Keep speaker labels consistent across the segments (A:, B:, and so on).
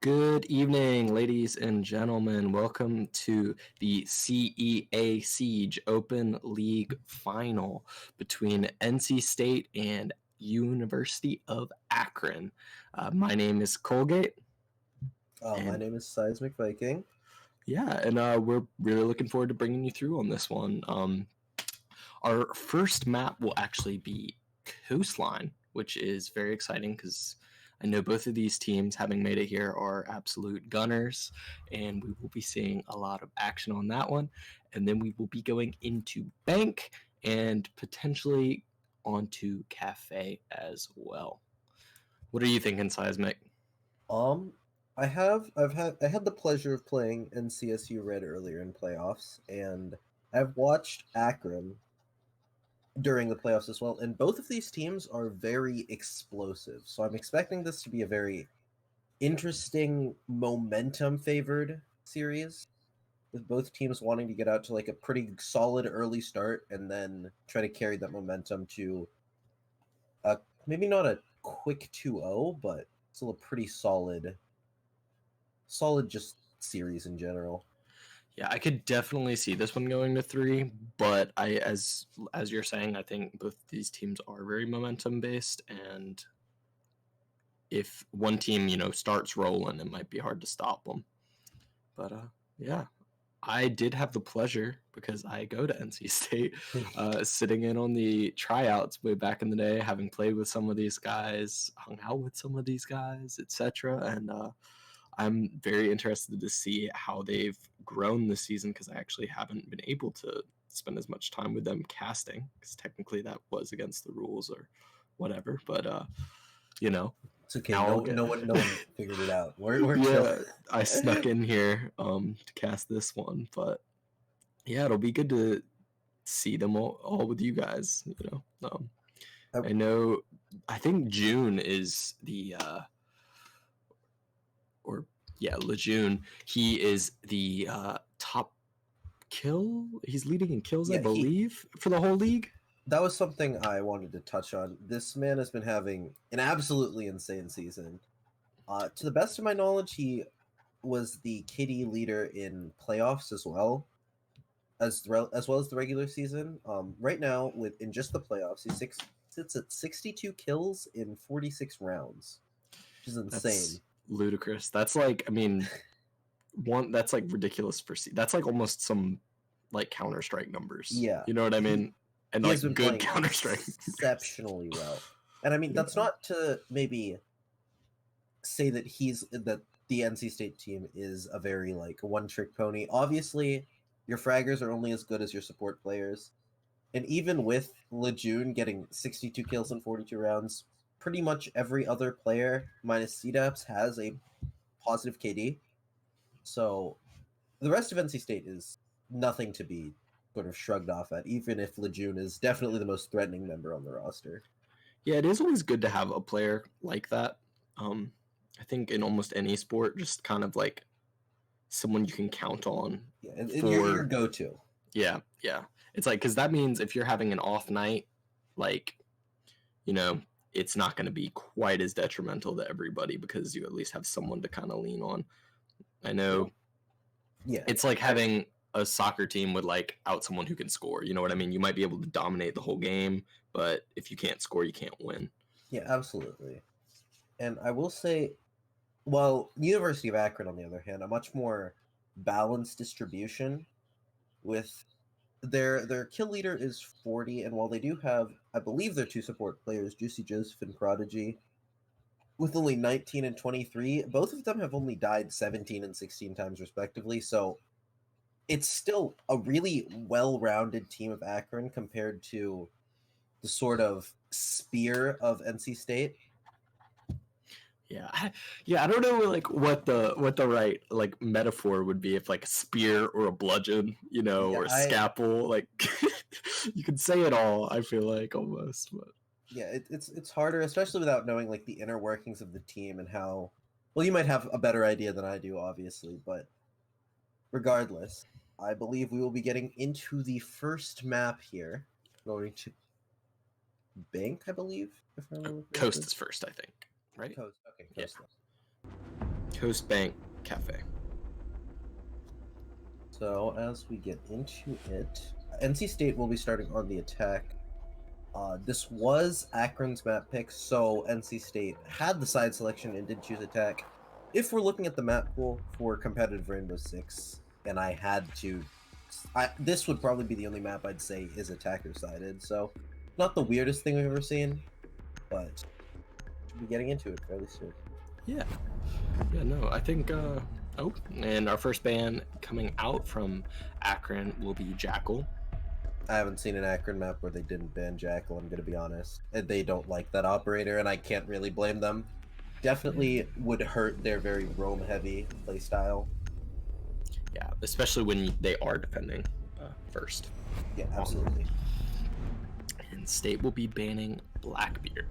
A: Good evening, ladies and gentlemen. Welcome to the CEA Siege Open League Final between NC State and University of Akron. My name is Colgate.
B: My
A: And
B: name is Seismic Viking.
A: we're really looking forward to bringing you through on this one. Our first map will actually be Coastline, which is very exciting because I know both of these teams, having made it here, are absolute gunners, and we will be seeing a lot of action on that one. And then we will be going into Bank and potentially onto Cafe as well. What are you thinking, Seismic?
B: I had the pleasure of playing NCSU Red earlier in playoffs, and I've watched Akron during the playoffs as well, and both of these teams are very explosive. So I'm expecting this to be a very interesting momentum favored series, with both teams wanting to get out to like a pretty solid early start and then try to carry that momentum to maybe not a quick 2-0, but still a pretty solid just series in general.
A: Yeah, I could definitely see this one going to 3, but as you're saying, I think both these teams are very momentum based, and if one team starts rolling, it might be hard to stop them. But yeah, I did have the pleasure, because I go to NC State, sitting in on the tryouts way back in the day, having played with some of these guys, hung out with some of these guys, etc. And I'm very interested to see how they've grown this season, because I actually haven't been able to spend as much time with them casting, because technically that was against the rules or whatever. But
B: It's okay.
A: now I'll
B: No one figured it out. We're chill.
A: yeah, I snuck in here to cast this one, but yeah, it'll be good to see them all with you guys. I know. I think June is the Lejeune. He is the top kill. He's leading in kills, I believe, for the whole league.
B: That was something I wanted to touch on. This man has been having an absolutely insane season. To the best of my knowledge, he was the KD leader in playoffs as well as well as the regular season. Right now, in just the playoffs, he sits at 62 kills in 46 rounds, which is insane.
A: That's ludicrous. That's like, I mean, that's like ridiculous for that's like almost some like Counter-Strike numbers.
B: Yeah,
A: you know what I mean. And
B: he
A: like
B: has been
A: good
B: playing
A: Counter-Strike
B: exceptionally well. And I mean, that's not to maybe say that the NC State team is a very like one-trick pony. Obviously, your fraggers are only as good as your support players. And even with Lejeune getting 62 kills in 42 rounds, pretty much every other player minus CDAPS has a positive KD. So the rest of NC State is nothing to be sort of shrugged off at, even if Lejeune is definitely the most threatening member on the roster.
A: Yeah, it is always good to have a player like that. I think in almost any sport, just kind of like someone you can count on.
B: Yeah, and your go-to.
A: Yeah. It's like, because that means if you're having an off night, like, it's not going to be quite as detrimental to everybody, because you at least have someone to kind of lean on. I know.
B: Yeah.
A: It's like having a soccer team with like out someone who can score. You know what I mean? You might be able to dominate the whole game, but if you can't score, you can't win.
B: Yeah, absolutely. And I will say, well, University of Akron, on the other hand, a much more balanced distribution. With their kill leader is 40, and while they do have, I believe, their two support players, Juicy Joseph and Prodigy, with only 19 and 23, both of them have only died 17 and 16 times respectively. So it's still a really well-rounded team of Akron compared to the sort of spear of NC State.
A: Yeah, I don't know like what the right like metaphor would be, if like a spear or a bludgeon, or a scalpel. Like you could say it all, I feel like, almost. But
B: yeah, it's harder, especially without knowing like the inner workings of the team and how. Well, you might have a better idea than I do, obviously, but regardless, I believe we will be getting into the first map here. Going to Bank, I believe. If I remember
A: Coast is first, I think. Right?
B: Coast. Okay, Coast.
A: Yeah. Coast Bank Cafe.
B: So as we get into it, NC State will be starting on the attack. This was Akron's map pick, so NC State had the side selection and did choose attack. If we're looking at the map pool for competitive Rainbow Six, and I had to, this would probably be the only map I'd say is attacker sided. So, not the weirdest thing we've ever seen, but should be getting into it fairly soon.
A: Yeah. Yeah, no, I think, oh, and our first ban coming out from Akron will be Jackal.
B: I haven't seen an Akron map where they didn't ban Jackal, I'm going to be honest. They don't like that operator, and I can't really blame them. Definitely would hurt their very roam-heavy playstyle.
A: Yeah, especially when they are defending first.
B: Yeah, absolutely.
A: And State will be banning Blackbeard.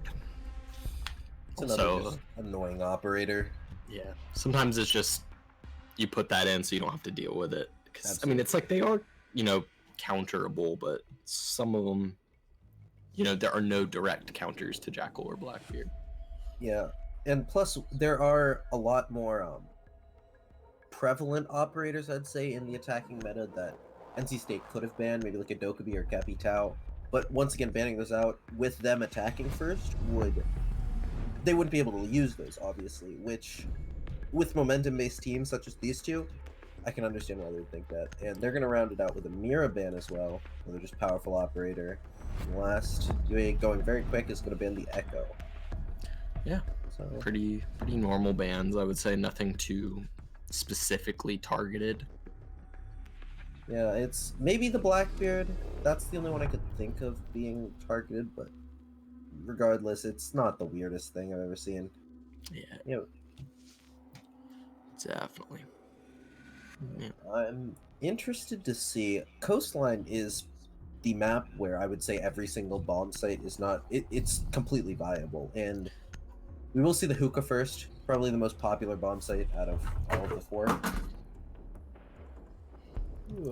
B: It's another just annoying operator.
A: Yeah, sometimes it's just you put that in so you don't have to deal with it. Because I mean, it's like they are, you know, counterable, but some of them, you know, there are no direct counters to Jackal or Blackbeard.
B: Yeah, and plus there are a lot more prevalent operators, I'd say, in the attacking meta that NC State could have banned, maybe like a Dokkaebi or Capitao. But once again, banning those out with them attacking first they wouldn't be able to use those, obviously, which with momentum-based teams such as these two, I can understand why they would think that. And they're going to round it out with a Mira ban as well, where they're just powerful operator. And last, going very quick, is going to ban the Echo.
A: Yeah, so pretty normal bans, I would say. Nothing too specifically targeted.
B: Yeah, it's maybe the Blackbeard. That's the only one I could think of being targeted, but regardless, it's not the weirdest thing I've ever seen.
A: Yeah.
B: You know,
A: definitely. Yeah.
B: I'm interested to see. Coastline is the map where I would say every single bomb site is not. It's completely viable, and we will see the hookah first. Probably the most popular bomb site out of all of the four.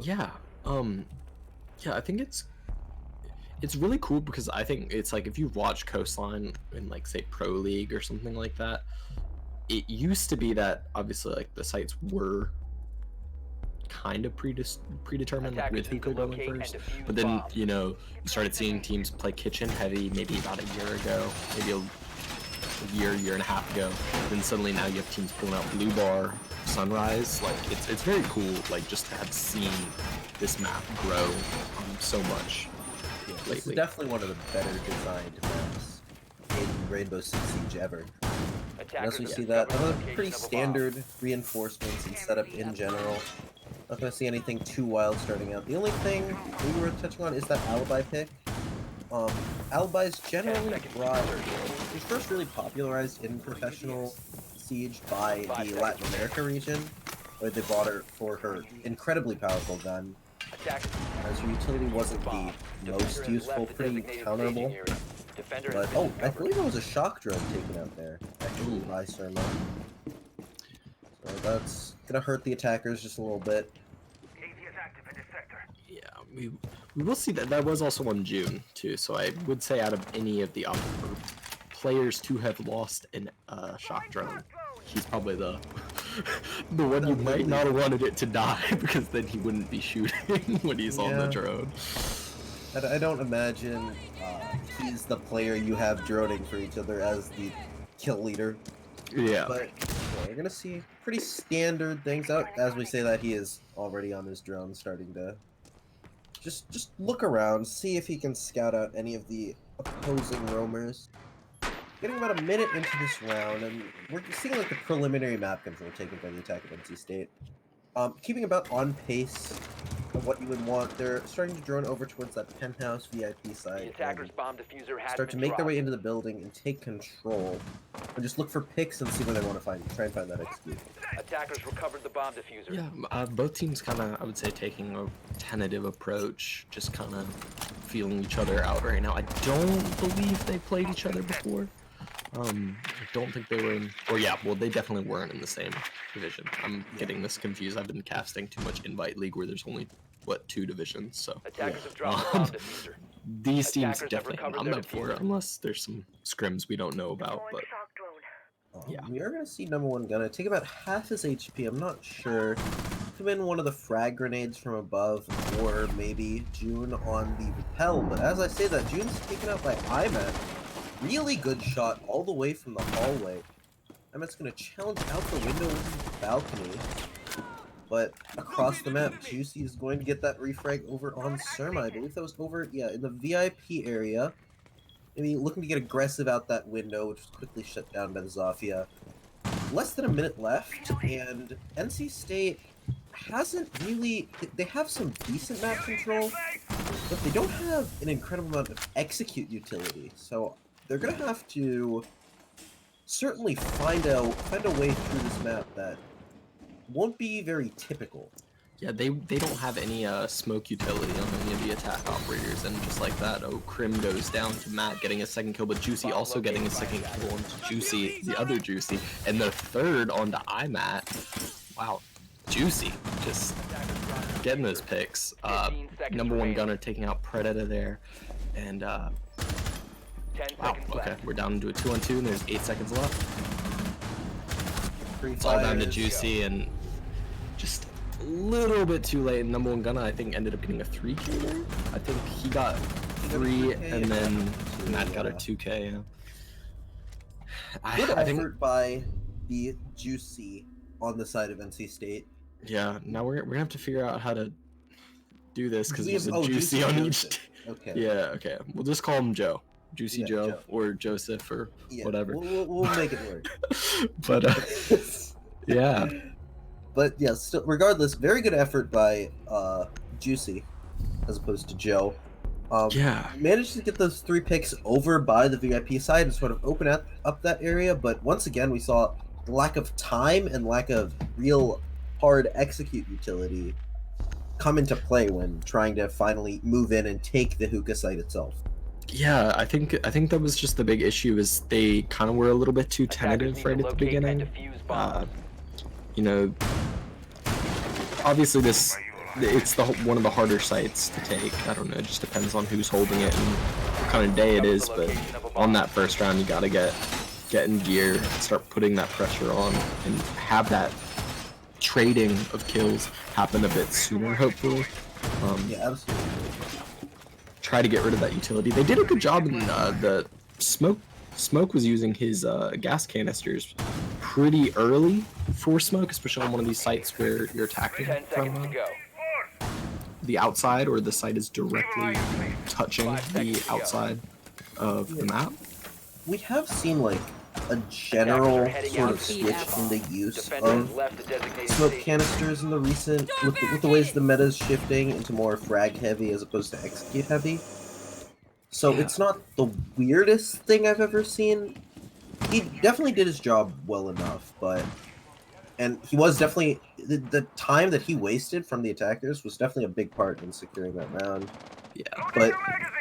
A: Yeah. Yeah, I think it's really cool because I think it's like if you watch Coastline in like say Pro League or something like that, it used to be that obviously like the sites were kind of predetermined like, with hookah going first, but then you know you started seeing teams play kitchen heavy maybe about a year ago, maybe a year and a half ago. Then suddenly now you have teams pulling out Blue Bar, Sunrise. Like it's very cool. Like just to have seen this map grow so much.
B: Yeah, this is definitely one of the better designed maps in Rainbow Six Siege ever. And as we see that, another pretty standard reinforcements and setup in general. Not going to see anything too wild starting out. The only thing we were touching on is that alibi pick. Alibis generally brought, was first really popularized in professional Siege by the Latin America region, where they bought her for her incredibly powerful gun. As her utility wasn't the most useful, pretty counterable. But, oh, I believe there was a shock drone taken out there, actually, by Surma. So that's gonna hurt the attackers just a little bit.
A: Yeah, we will see that. That was also on June, too, so I would say out of any of the players to have lost in shock drone, he's probably the one you might not have wanted it to die, because then he wouldn't be shooting when he's on the drone.
B: I don't imagine he's the player you have droning for each other as the kill leader.
A: Yeah.
B: But we're gonna see pretty standard things out. As we say that, he is already on his drone, starting to just look around, see if he can scout out any of the opposing roamers. Getting about a minute into this round, and we're seeing like the preliminary map control taken by the attack of NC State. Keeping about on pace of what you would want. They're starting to drone over towards that penthouse VIP side.
C: The attacker's bomb diffuser has
B: start to make their way into the building and take control. And just look for picks and see where they want to try and find that XP.
C: Attackers recovered the bomb diffuser.
A: Yeah, both teams kind of, I would say, taking a tentative approach, just kind of feeling each other out right now. I don't believe they played each other before. I don't think they were in, or yeah, well, they definitely weren't in the same division. I'm getting this confused. I've been casting too much Invite League where there's only, what, 2 divisions, so.
C: Attackers have dropped the bomb diffuser.
A: These teams definitely, I'm up for it, unless there's some scrims we don't know about, but. Yeah.
B: We are going to see number one gunner take about half his HP. I'm not sure. Come in one of the frag grenades from above, or maybe June on the rappel. But as I say that, June's taken out by Iman. Really good shot all the way from the hallway. Iman's going to challenge out the window into the balcony. But across the map, Juicy is going to get that refrag over on Surma. I believe that was over, yeah, in the VIP area. Maybe looking to get aggressive out that window, which was quickly shut down by the Zafia. Less than a minute left, and NC State hasn't really... They have some decent map control, but they don't have an incredible amount of execute utility. So they're going to have to certainly find a way through this map that won't be very typical.
A: Yeah, they don't have any smoke utility on any of the attack operators, and just like that, Krim goes down to Matt getting a second kill, but Juicy also getting a second kill onto Juicy, the other Juicy, and the third onto IMAT. Wow, Juicy just getting those picks. Number one gunner taking out Predator there, and wow, okay, we're down into a 2-on-2, and there's 8 seconds left. It's all down to Juicy, and just a little bit too late. Number one gunner, I think, ended up getting a 3K there. I think he got 3, and then Matt got a 2K. Yeah.
B: Good effort by the Juicy on the side of NC State.
A: Yeah, now we're gonna have to figure out how to do this because there's a Juicy on each.
B: Okay.
A: Yeah. Okay. We'll just call him Joe. Juicy Joe or Joseph or whatever.
B: We'll make it work.
A: But yeah.
B: But yeah, still, regardless, very good effort by Juicy as opposed to Joe.
A: Yeah.
B: Managed to get those 3 picks over by the VIP side and sort of open up that area, but once again we saw the lack of time and lack of real hard execute utility come into play when trying to finally move in and take the hookah site itself.
A: Yeah, I think that was just the big issue, is they kind of were a little bit too tentative right at the beginning. You know, obviously it's one of the harder sites to take. I don't know, it just depends on who's holding it and what kind of day it is, but on that first round you gotta get in gear, start putting that pressure on, and have that trading of kills happen a bit sooner, hopefully.
B: Yeah, absolutely.
A: Try to get rid of that utility. They did a good job in the smoke. Smoke was using his gas canisters pretty early for smoke, especially on one of these sites where you're attacking from the outside, or the site is directly touching the outside of the map.
B: We have seen like a general sort of switch in the use of smoke canisters in the recent, with the ways the meta is shifting into more frag heavy as opposed to execute heavy. So it's not the weirdest thing I've ever seen. He definitely did his job well enough, and he was definitely, the time that he wasted from the attackers was definitely a big part in securing that round.
A: Yeah.
B: But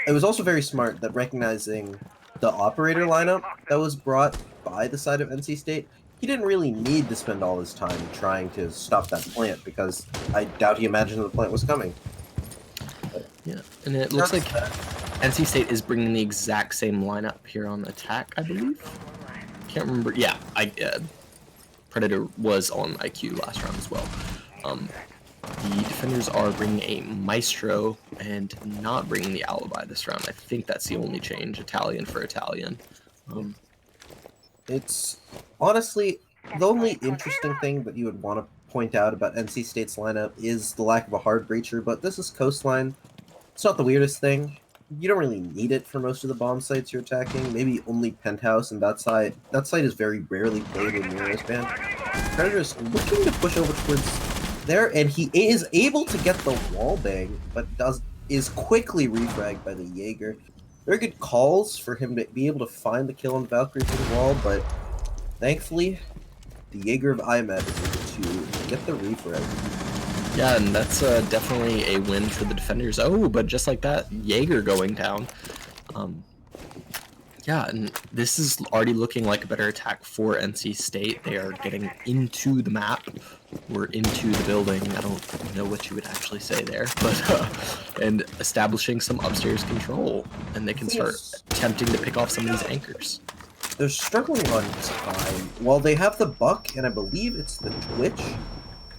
B: it was also very smart that recognizing the operator lineup that was brought by the side of NC State, he didn't really need to spend all his time trying to stop that plant, because I doubt he imagined the plant was coming. But
A: yeah, and it looks like NC State is bringing the exact same lineup here on attack, I believe. Can't remember. Yeah, Predator was on IQ last round as well. The defenders are bringing a Maestro and not bringing the Alibi this round. I think that's the only change. Italian for Italian.
B: It's honestly the only interesting thing that you would want to point out about NC State's lineup is the lack of a hard breacher, but this is Coastline. It's not the weirdest thing. You don't really need it for most of the bomb sites you're attacking. Maybe only Penthouse, and that site is very rarely played in Neurospan. Predator is looking to push over towards there, and he is able to get the wall bang, but is quickly refragged by the Jaeger. Very good calls for him to be able to find the kill on the Valkyrie through the wall, but thankfully, the Jaeger of IMAT is able to get the refrag.
A: Yeah, and that's definitely a win for the defenders. Oh, but just like that, Jaeger going down. Yeah, and this is already looking like a better attack for NC State. They are getting into the map, or into the building. I don't know what you would actually say there, but and establishing some upstairs control, and they can start attempting to pick off some of these anchors.
B: they're struggling on time. While they have the Buck, and I believe it's the Twitch,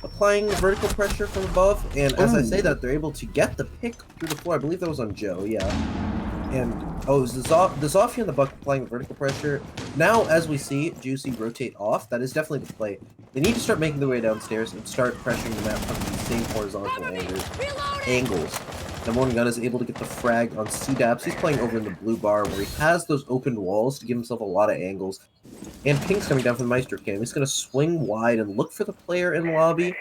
B: applying vertical pressure from above, and as I say that, they're able to get the pick through the floor. I believe that was on Joe, yeah. And, oh, it was the Zofia and the Buck applying vertical pressure. Now, as we see, Juicy rotate off. That is definitely the play. They need to start making their way downstairs and start pressuring the map from the same horizontal angles. Number one gun is able to get the frag on C-Daps. He's playing over in the blue bar where he has those open walls to give himself a lot of angles. And Pink's coming down from the Maestro cam. He's going to swing wide and look for the player in lobby.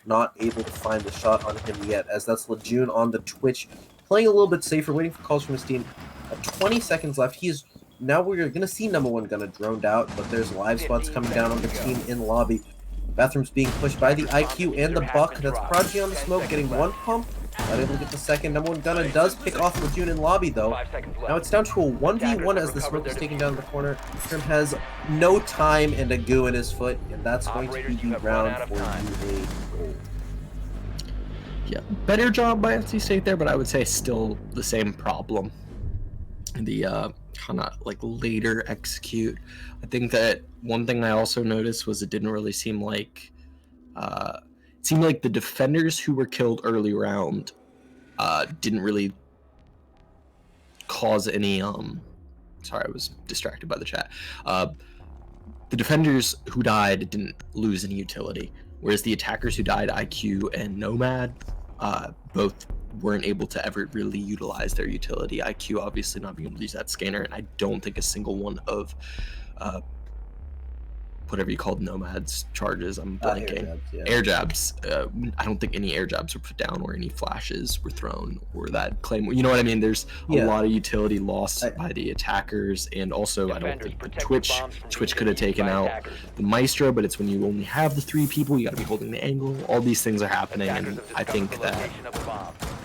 B: Not able to find the shot on him yet, as that's Lejeune on the Twitch. Playing a little bit safer, waiting for calls from his team. 20 seconds left. Now we're going to see number one gunna droned out, but there's live spots coming down on the team in lobby. Bathroom's being pushed by the IQ and the Buck. That's Prodigy on the smoke, getting one pump. Not able to get the second. Number one gunna does pick off Lejeune in lobby, though. Now it's down to a 1v1 as the smoke is taken down the corner. Trim has no time and a goo in his foot, and that's going to be the round for UA gold.
A: Yeah, better job by NC State there, but I would say still the same problem. The kind of like later execute. I think that one thing I also noticed was it didn't really seem like the defenders who were killed early round didn't really cause any sorry, I was distracted by the chat. The defenders who died didn't lose any utility, whereas the attackers who died, IQ and Nomad, both weren't able to ever really utilize their utility. IQ obviously not being able to use that scanner, and I don't think a single one of whatever you called Nomad's charges, I'm blanking. Air jabs. I don't think any air jabs were put down or any flashes were thrown or that claim. You know what I mean? There's a lot of utility lost by the attackers, and also I don't think the Twitch could have taken out the Maestro, but it's when you only have the three people, you got to be holding the angle. All these things are happening, and I think that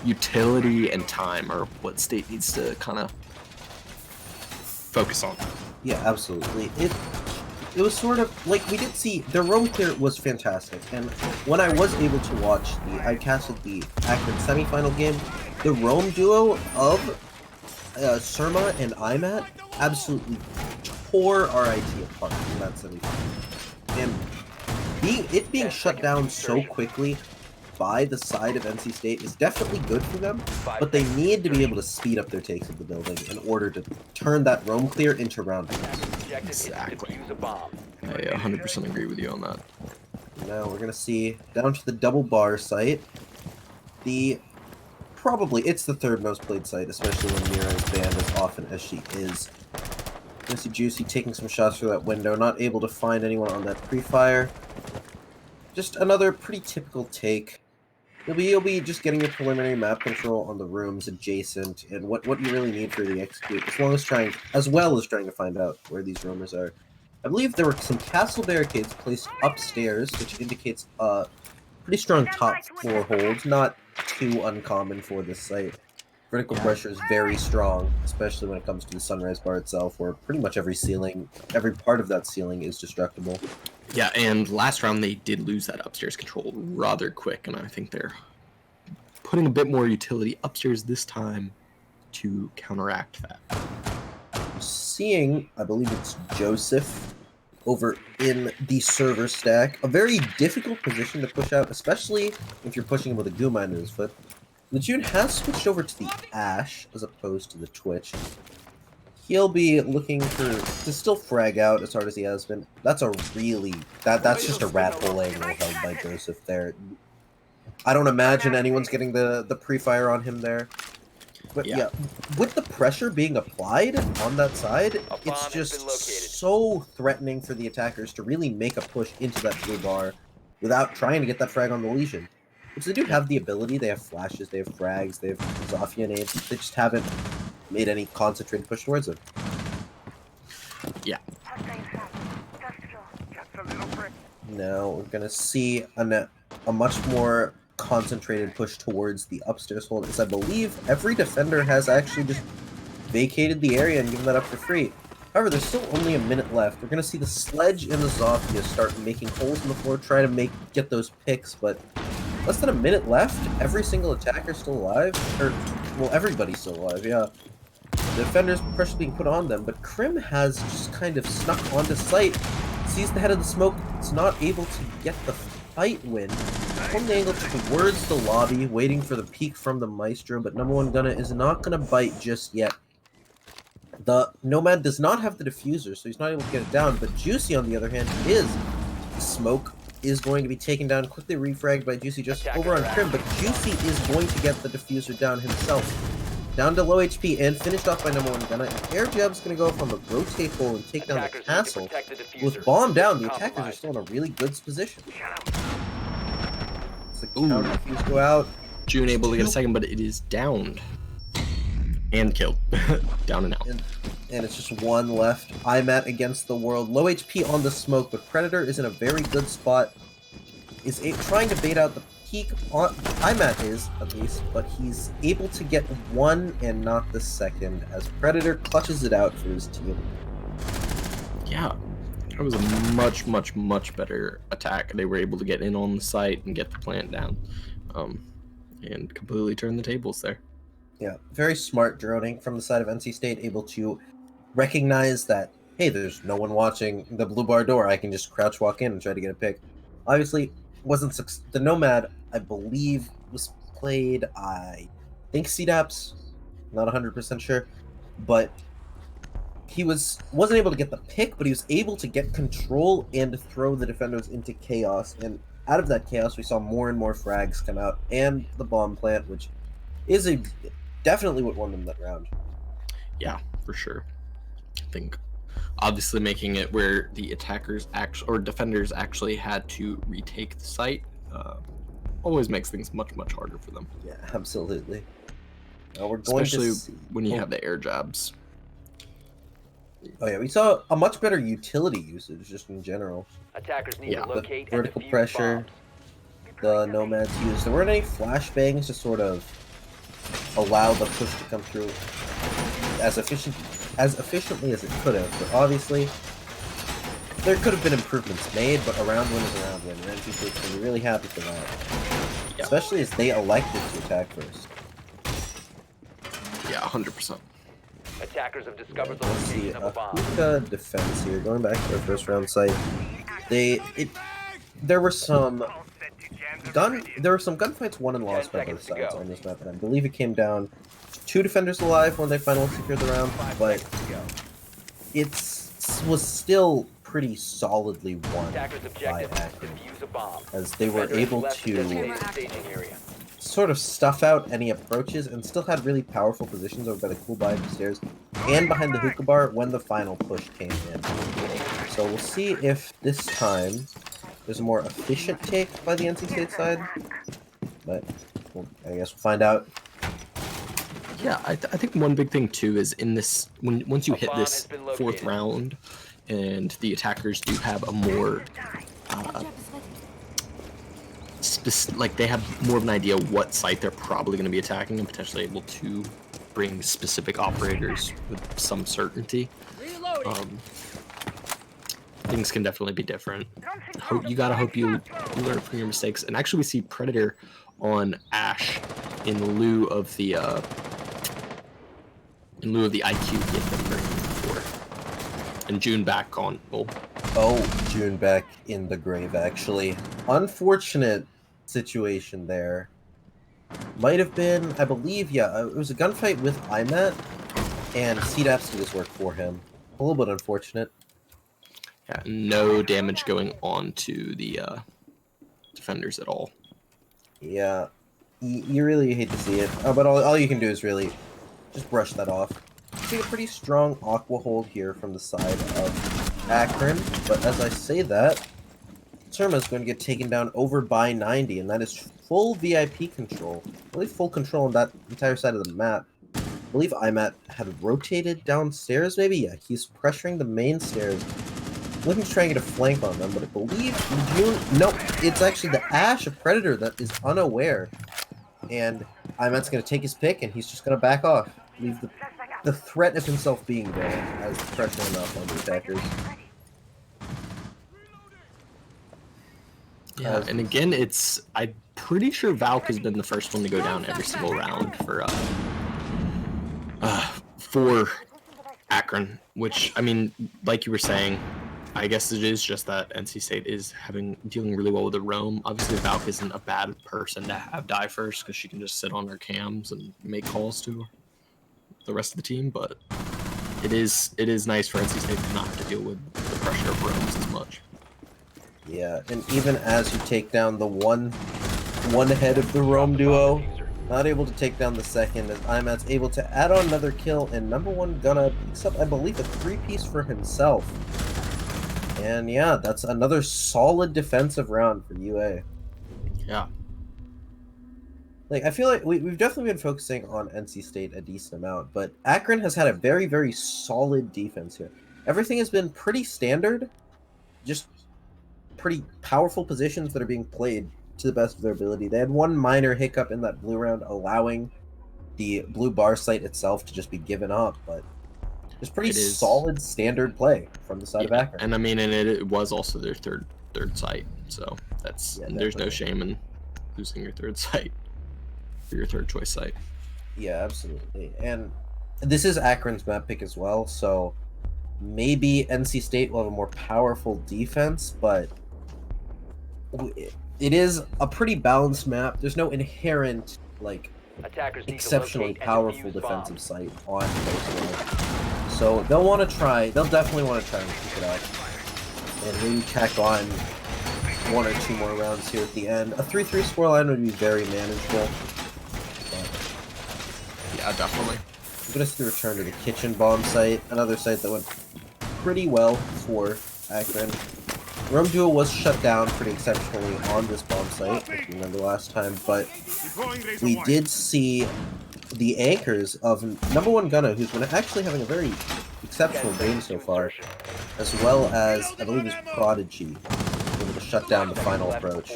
A: utility and time are what State needs to kind of focus on.
B: Yeah, absolutely. It was sort of like we did see the roam clear was fantastic, and when I was able to watch I casted the Akron semifinal game, the roam duo of Surma and IMAT absolutely tore RIT apart in that semifinal, and being shut down so quickly by the side of NC State is definitely good for them, but they need to be able to speed up their takes of the building in order to turn that roam clear into round wins.
A: Exactly. I 100% agree with you on that.
B: Now we're gonna see down to the double bar site. It's the third most played site, especially when Mira is banned as often as she is. We're gonna see Juicy taking some shots through that window, not able to find anyone on that pre-fire. Just another pretty typical take. You'll be just getting a preliminary map control on the rooms adjacent and what you really need for the execute, as well as trying to find out where these roamers are. I believe there were some castle barricades placed upstairs, which indicates a pretty strong top floor hold, not too uncommon for this site. Vertical pressure is very strong, especially when it comes to the sunrise bar itself, where pretty much every part of that ceiling is destructible.
A: Yeah, and last round they did lose that upstairs control rather quick, and I think they're putting a bit more utility upstairs this time to counteract that.
B: Seeing, I believe it's Joseph over in the server stack. A very difficult position to push out, especially if you're pushing him with a goo mine in his foot. Lejeune has switched over to the Ash as opposed to the Twitch. He'll be looking to still frag out as hard as he has been. That's just a rat hole angle held by Joseph there. I don't imagine anyone's getting the pre-fire on him there. But yeah, with the pressure being applied on that side, it's just so threatening for the attackers to really make a push into that blue bar without trying to get that frag on the Legion. Which they do have the ability. They have flashes, they have frags, they have Zofia nades. They just haven't made any concentrated push towards it.
A: Yeah.
B: Now we're gonna see a much more concentrated push towards the upstairs hold, because I believe every defender has actually just vacated the area and given that up for free. However, there's still only a minute left. We're gonna see the Sledge and the Zofia start making holes in the floor, try to get those picks, but less than a minute left. Every single attacker still alive, well, everybody's still alive. Yeah. The defenders pressure being put on them, but Krim has just kind of snuck onto site, sees the head of the smoke, it's not able to get the fight win. From the angle towards the lobby, waiting for the peek from the Maestro, but number one Gunna is not going to bite just yet. The Nomad does not have the diffuser, so he's not able to get it down, but Juicy, on the other hand, is. Smoke is going to be taken down, quickly refragged by Juicy just over on Krim, but Juicy is going to get the diffuser down himself. Down to low HP and finished off by number one Gunna. And Air Jab's going to go from a rotate hole and take down the castle. With bomb down, the attackers are still in a really good position. The counter defuse go out.
A: June able to get a second, but it is downed. And killed. Down and out.
B: And it's just one left. IMAT against the world. Low HP on the smoke, but Predator is in a very good spot. Is trying to bait out the peak. IMAT is, at least, but he's able to get one and not the second, as Predator clutches it out for his team.
A: Yeah. It was a much, much, much better attack. They were able to get in on the site and get the plant down. And completely turn the tables there.
B: Yeah, very smart droning from the side of NC State, able to recognize that, hey, there's no one watching the blue bar door. I can just crouch walk in and try to get a pick. Obviously, wasn't the Nomad, I believe, was played, I think CDAPS, not 100% sure, but he wasn't able to get the pick, but he was able to get control and throw the defenders into chaos. And out of that chaos, we saw more and more frags come out, and the bomb plant, which is definitely what won them that round.
A: Yeah, for sure. I think obviously making it where the attackers or defenders actually had to retake the site always makes things much, much harder for them.
B: Yeah, absolutely. We're going
A: especially
B: to see...
A: when you have the air jabs.
B: Oh yeah, we saw a much better utility usage just in general.
C: Attackers need to locate
B: the vertical
C: and defuse
B: pressure
C: bombs.
B: the Nomads used. There weren't any flashbangs to sort of allow the push to come through as efficiently as it could have, but obviously there could have been improvements made, but a round win is a round win, and NC State's going to be really happy for that. Yeah. Especially as they elected to attack first.
A: Yeah, 100%.
C: Attackers have discovered the
B: Let's see,
C: location of a bomb.
B: Hookah defense here, going back to their first round site. There were some gunfights won and lost by both sides on this map, and I believe it came down to 2 defenders alive when they finally secured the round, but it was still pretty solidly won by Akron, as they were able to sort of stuff out any approaches and still had really powerful positions over by the cool by the stairs and behind the hookah bar when the final push came in. So we'll see if this time there's a more efficient take by the NC State side, but I guess we'll find out.
A: Yeah, I think one big thing too is in this once you hit this 4th round, and the attackers do have a more they have more of an idea what site they're probably going to be attacking, and potentially able to bring specific operators with some certainty. Things can definitely be different. You gotta hope you learn from your mistakes. And actually, we see Predator on Ash in lieu of the IQ he had been bringing before. And June back on.
B: Oh, June back in the grave. Actually, unfortunate situation there. Might have been, I believe, yeah, it was a gunfight with IMAT, and CDAPS did his work for him. A little bit unfortunate.
A: Yeah, no damage going on to the defenders at all. Yeah,
B: you really hate to see it, but all you can do is really just brush that off. See a pretty strong Aqua hold here from the side of Akron, but as I say that, Surma's going to get taken down over by 90, and that is full VIP control. Really full control on that entire side of the map. I believe IMAT had rotated downstairs, maybe? Yeah, he's pressuring the main stairs. Looking to try and get a flank on them, but I believe June... No, it's actually the Ash of Predator that is unaware. And IMAT's going to take his pick, and he's just going to back off. Leave the threat of himself being there as pressure enough on the attackers.
A: Yeah, and again, I'm pretty sure Valk has been the first one to go down every single round for Akron, which, I mean, like you were saying, I guess it is just that NC State is dealing really well with the roam. Obviously, Valk isn't a bad person to have die first because she can just sit on her cams and make calls to the rest of the team. But it is nice for NC State to not have to deal with the pressure of roams as much.
B: Yeah, and even as you take down the one head of the roam duo, not able to take down the second, as IMAT's able to add on another kill, and number one Gunna picks up, I believe, a 3-piece for himself. And yeah, that's another solid defensive round for UA.
A: Yeah.
B: Like, I feel like we've definitely been focusing on NC State a decent amount, but Akron has had a very, very solid defense here. Everything has been pretty standard, just pretty powerful positions that are being played to the best of their ability. They had one minor hiccup in that blue round, allowing the blue bar site itself to just be given up, but it's pretty solid standard play from the side of Akron.
A: And I mean, and it was also their third site, so there's no shame in losing your third site or your third choice site.
B: Yeah, absolutely. And this is Akron's map pick as well, so maybe NC State will have a more powerful defense, but it is a pretty balanced map. There's no inherent, like, exceptionally powerful defensive site on Coastal. So they'll definitely want to try and keep it up. And maybe tack on 1 or 2 more rounds here at the end. A 3-3 scoreline would be very manageable. But
A: yeah, definitely.
B: I'm going to return to the kitchen bomb site, another site that went pretty well for Akron. Roam Duo was shut down pretty exceptionally on this bomb site, if you remember last time, but we did see the anchors of number one Gunna, who's been actually having a very exceptional game so far, as well as, I believe, his Prodigy, able to shut down the final approach.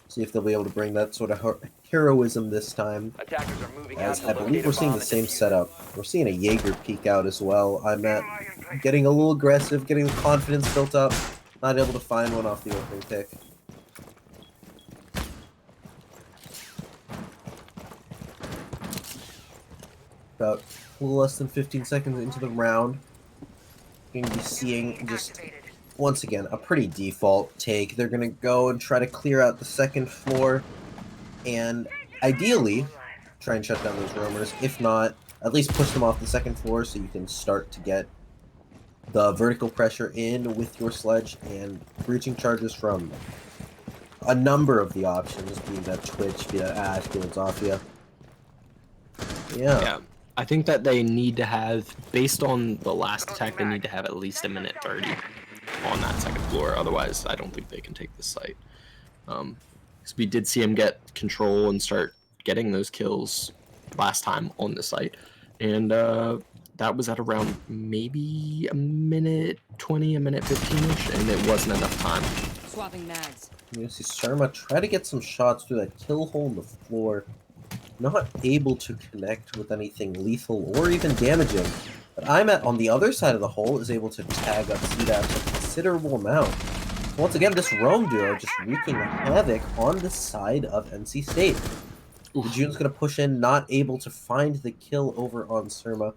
B: See if they'll be able to bring that sort of heroism this time, as I believe we're seeing the same setup. We're seeing a Jaeger peek out as well. I'm getting a little aggressive, getting the confidence built up. Not able to find one off the opening pick. About a little less than 15 seconds into the round, you're going to be seeing just, once again, a pretty default take. They're going to go and try to clear out the second floor, and ideally, try and shut down those roamers. If not, at least push them off the second floor so you can start to get the vertical pressure in with your sledge and breaching charges from a number of the options, be that Twitch, be that Ash, be that Zofia. Yeah.
A: I think that they need to have, based on the last attack, they need to have at least 1 minute 30 on that second floor. Otherwise, I don't think they can take this site. Because we did see him get control and start getting those kills last time on the site. And that was at around maybe 1:20, 1:15-ish, and it wasn't enough time.
D: Swapping mags.
B: You see Sharma try to get some shots through that kill hole in the floor. Not able to connect with anything lethal or even damaging. But IMAT on the other side of the hole is able to tag up CDAPs a considerable amount. Once again, this roam duo just wreaking havoc on the side of NC State. June's going to push in, not able to find the kill over on Surma.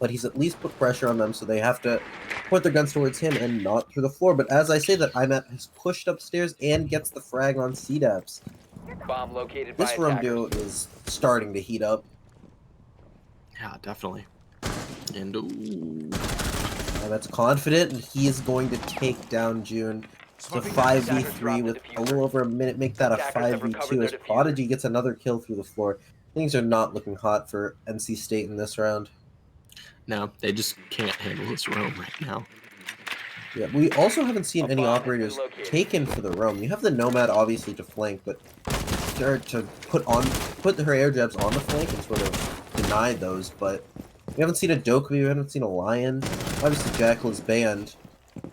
B: But he's at least put pressure on them, so they have to point their guns towards him and not through the floor. But as I say that, IMAT has pushed upstairs and gets the frag on CDAPs.
C: Bomb located by
B: This room duo is starting to heat up.
A: Yeah, definitely. And
B: That's confident, and he is going to take down June. So 5v3 with a little over a minute, make that a 5v2 as Prodigy gets another kill through the floor. Things are not looking hot for NC State in this round.
A: No, they just can't handle this roam right now.
B: Yeah, we also haven't seen any operators taken for the roam. You have the Nomad obviously to flank, but to put her air jabs on the flank and sort of deny those, but we haven't seen a Doku, we haven't seen a Lion. Obviously Jackal is banned.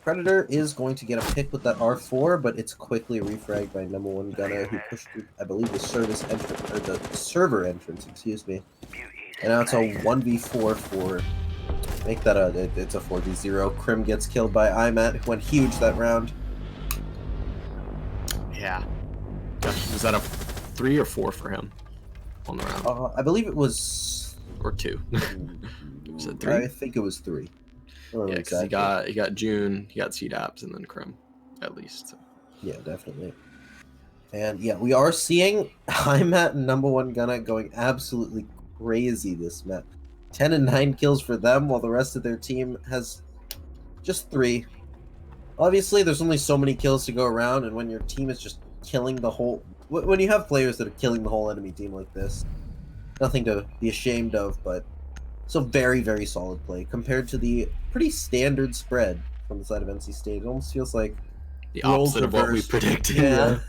B: Predator is going to get a pick with that R4, but it's quickly refragged by number one Gunna, who pushed through, I believe, the server entrance, excuse me. And now it's a 1v4 for, make that it's a 4v0. Krim gets killed by IMAT, who went huge that round.
A: Yeah. Was that a 3 or 4 for him on the round?
B: I believe it was...
A: Or 2. Is it
B: I
A: 3?
B: think it was 3.
A: Yeah, because he got June, he got CDAPs, and then Crim, at least. So.
B: Yeah, definitely. And yeah, we are seeing I'm at number 1 Gunna going absolutely crazy this map. 10 and 9 kills for them, while the rest of their team has just 3. Obviously, there's only so many kills to go around, and when your team is just killing the whole... When you have players that are killing the whole enemy team like this, nothing to be ashamed of, but so very, very solid play compared to the pretty standard spread from the side of NC State. It almost feels like
A: The
B: roles
A: opposite of what we
B: reversed.
A: predicted.
B: Yeah.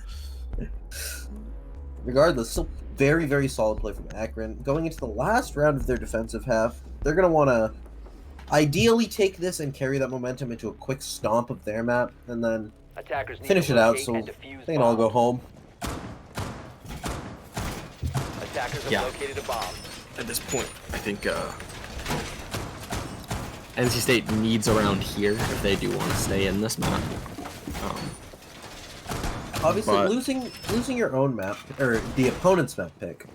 B: Regardless, still very, very solid play from Akron. Going into the last round of their defensive half, they're going to want to ideally take this and carry that momentum into a quick stomp of their map, and then
C: Attackers need
B: finish
C: to
B: it out
C: locate
B: so
C: and defuse
B: they can all go
C: bombs.
B: home.
C: Attackers have
A: Yeah.
C: located a bomb.
A: At this point, I think NC State needs around here if they do want to stay in this map.
B: Obviously,
A: But-
B: losing your own map, or the opponent's map pick,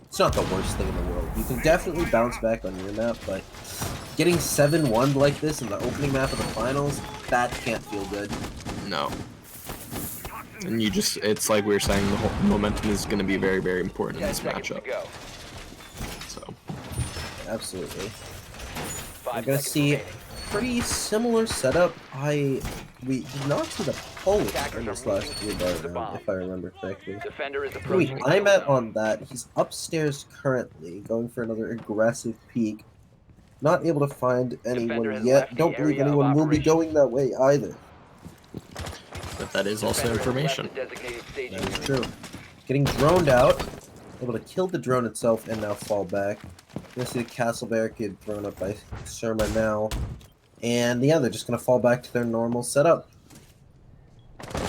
B: it's not the worst thing in the world. You can definitely bounce back on your map, but getting 7-1 like this in the opening map of the finals, that can't feel good.
A: No. And it's like we were saying, the whole momentum is going to be very, very important in
C: 10
A: this
C: seconds to
A: matchup.
C: go.
A: So,
B: Absolutely.
C: 5
B: We're gonna
C: seconds
B: see
C: remaining.
B: pretty similar setup. We did not see the Polish in this last blue bar round, if I remember correctly.
C: Defender is
B: Wait,
C: approaching the
B: I'm
C: kill
B: at
C: zone.
B: on that. He's upstairs currently, going for another aggressive peek. Not able to find
C: Defender
B: anyone
C: has
B: yet.
C: left the
B: Don't believe
C: area of
B: anyone will be
C: operation.
B: going that way either.
A: but that is also
C: Defender has
A: information.
C: left the designated staging
B: That is
C: area.
B: true. Getting droned out, able to kill the drone itself and now fall back. You're gonna see the castle barricade thrown up by Surma now. And yeah, they're just gonna fall back to their normal setup.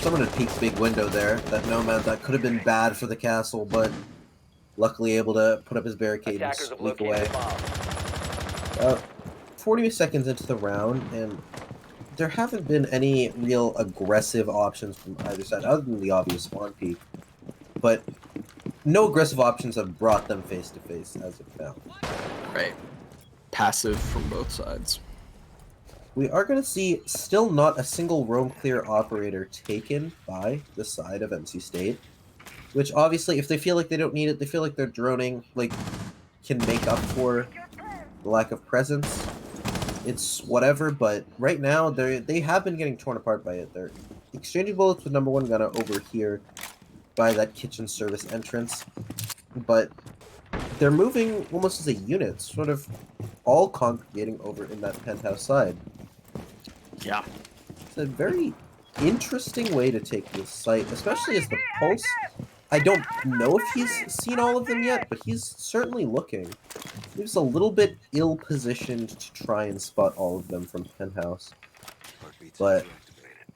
B: Someone had peeked big window there. That nomad, that could have been bad for the castle, but luckily able to put up his barricade and
C: Attackers have
B: sneak
C: located
B: away.
C: a bomb.
B: 40 seconds into the round, and there haven't been any real aggressive options from either side, other than the obvious spawn peek. But no aggressive options have brought them face to face as of now.
A: Right. Passive from both sides.
B: We are going to see still not a single roam clear operator taken by the side of NC State, which obviously, if they feel like they don't need it, they feel like their droning can make up for the lack of presence. It's whatever, but right now they have been getting torn apart by it. They're exchanging bullets with number 1 Gunna over here by that kitchen service entrance, but they're moving almost as a unit, sort of all congregating over in that penthouse side.
A: Yeah.
B: It's a very interesting way to take this site, especially as the Pulse... I don't know if he's seen all of them yet, but he's certainly looking. He was a little bit ill-positioned to try and spot all of them from penthouse. But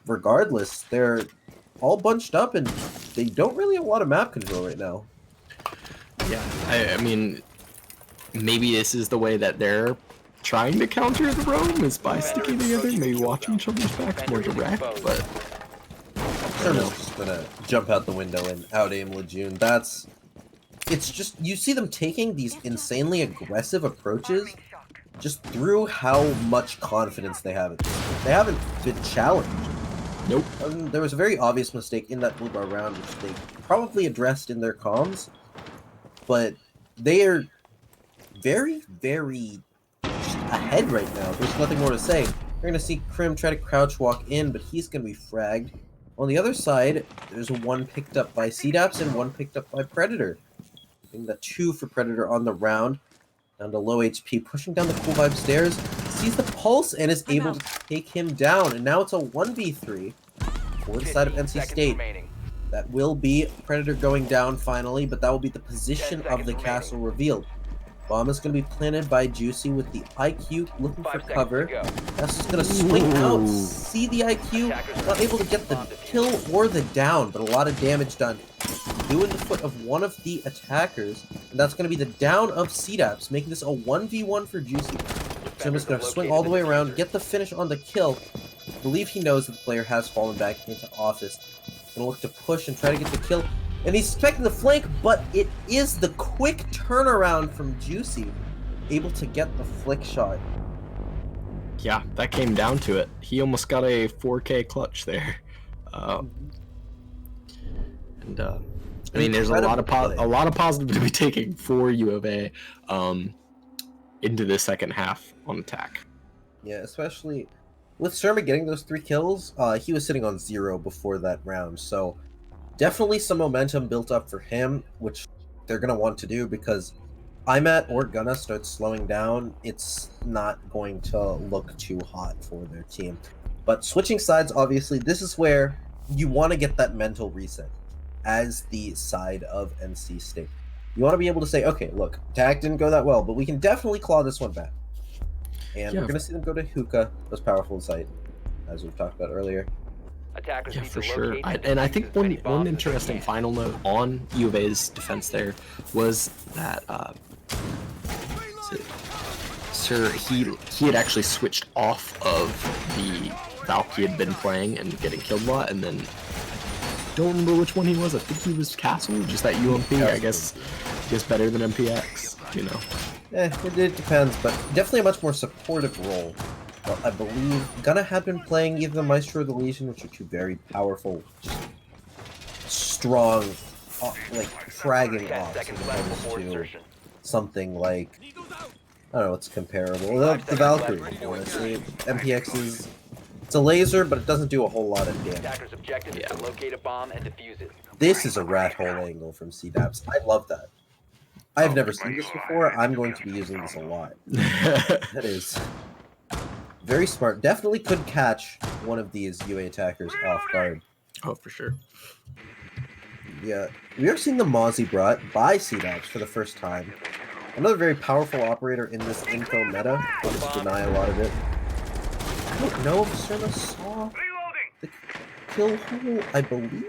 B: regardless, they're all bunched up, and they don't really have a lot of map control right now.
A: Yeah. I mean, maybe this is the way that they're trying to counter the roam, is by sticking together, maybe watching each other's backs more direct, but...
B: Sherman's just gonna jump out the window and out-aim Lejeune. It's just, you see them taking these insanely aggressive approaches just through how much confidence they have. They haven't been challenged.
A: Nope.
B: There was a very obvious mistake in that blue bar round, which they probably addressed in their comms, but they are very, very ahead right now. There's nothing more to say. You're going to see Krim try to crouch walk in, but he's going to be fragged. On the other side, there's one picked up by CDAPS and one picked up by Predator. I think that 2 for Predator on the round. Down to low HP, pushing down the cool vibe stairs. Sees the pulse and is able to take him down. And now it's a 1v3 for the side of
C: 15
B: NC
C: seconds
B: State.
C: remaining.
B: That will be Predator going down finally, but that will be the position
C: 10
B: of the
C: seconds
B: castle revealed. Bomb is going to be planted by Juicy with the IQ looking
C: 5
B: for
C: seconds
B: cover.
C: to go.
B: That's just going to swing out.
A: Ooh.
B: See the IQ. Not able to get the kill or the down, but a lot of damage done. Doing the foot of one of the attackers. And that's going to be the down of CDAPS, making this a 1v1 for Juicy. So I'm just going to swing all the way around, get the finish on the kill. I believe he knows that the player has fallen back into office. Going to look to push and try to get the kill. And he's expecting the flank, but it is the quick turnaround from Juicy. able to get the flick shot.
A: Yeah, that came down to it. He almost got a 4K clutch there. And I mean, there's a lot of positive to be taking for U of A into the second half on attack.
B: Yeah, especially with Sherman getting those 3 kills. He was sitting on 0 before that round, so definitely some momentum built up for him, which they're gonna want to do because IMAT or Gunna starts slowing down. It's not going to look too hot for their team. But switching sides, obviously, this is where you want to get that mental reset as the side of NC State. You want to be able to say, okay, look, attack didn't go that well, but we can definitely claw this one back. And we're going to see them go to Hookah, most powerful site, as we've talked about earlier.
C: Attackers
A: Yeah,
C: need
A: for
C: to
A: sure.
C: locate and
A: And I
C: defuse
A: think
C: as many
A: one
C: bombs as they
A: interesting
C: can.
A: final note on U of A's defense there was that Sir, he had actually switched off of the Valk he had been playing and getting killed a lot, and then I don't remember which one he was. I think he was Castle, just that UMP. I guess better than MPX, you know.
B: It depends, but definitely a much more supportive role. Well, I believe Gunna had been playing either the Maestro or the Legion, which are 2 very powerful, just strong, like fragging
C: 10
B: ops, as
C: seconds left
B: opposed
C: before
B: to
C: insertion.
B: something like, I don't know, it's comparable.
C: 5
B: The
C: seconds
B: Valkyrie,
C: left before
B: honestly.
C: insertion.
B: MPX is, it's a laser, but it doesn't do a whole lot of damage.
C: Attackers' objective is to locate a bomb and defuse it.
B: This is a rat hole angle from CDAPS. I love that. I've never seen this before. I'm going to be using this a lot. That is very smart. Definitely could catch one of these UA attackers off guard.
A: Oh, for sure.
B: Yeah, we are seeing the Mozzie brought by CDAPS for the first time. Another very powerful operator in this info meta. I'll just deny a lot of it. I don't know if Surma saw the kill hole, I believe.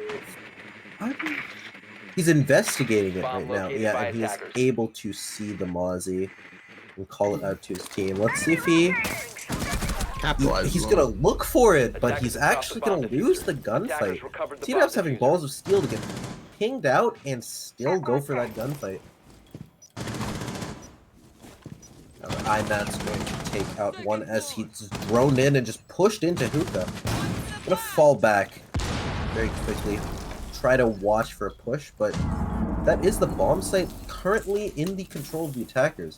B: He's investigating it right now. Yeah, and he's able to see the Mozzie and call it out to his team. Let's see if he's gonna look for it, but he's actually gonna lose the gunfight. CDAP's having balls of steel to get pinged out and still go for that gunfight. IMAT's going to take out one as he's thrown in and just pushed into Hookah. Gonna fall back very quickly. Try to watch for a push, but that is the bomb site currently in the control of the attackers.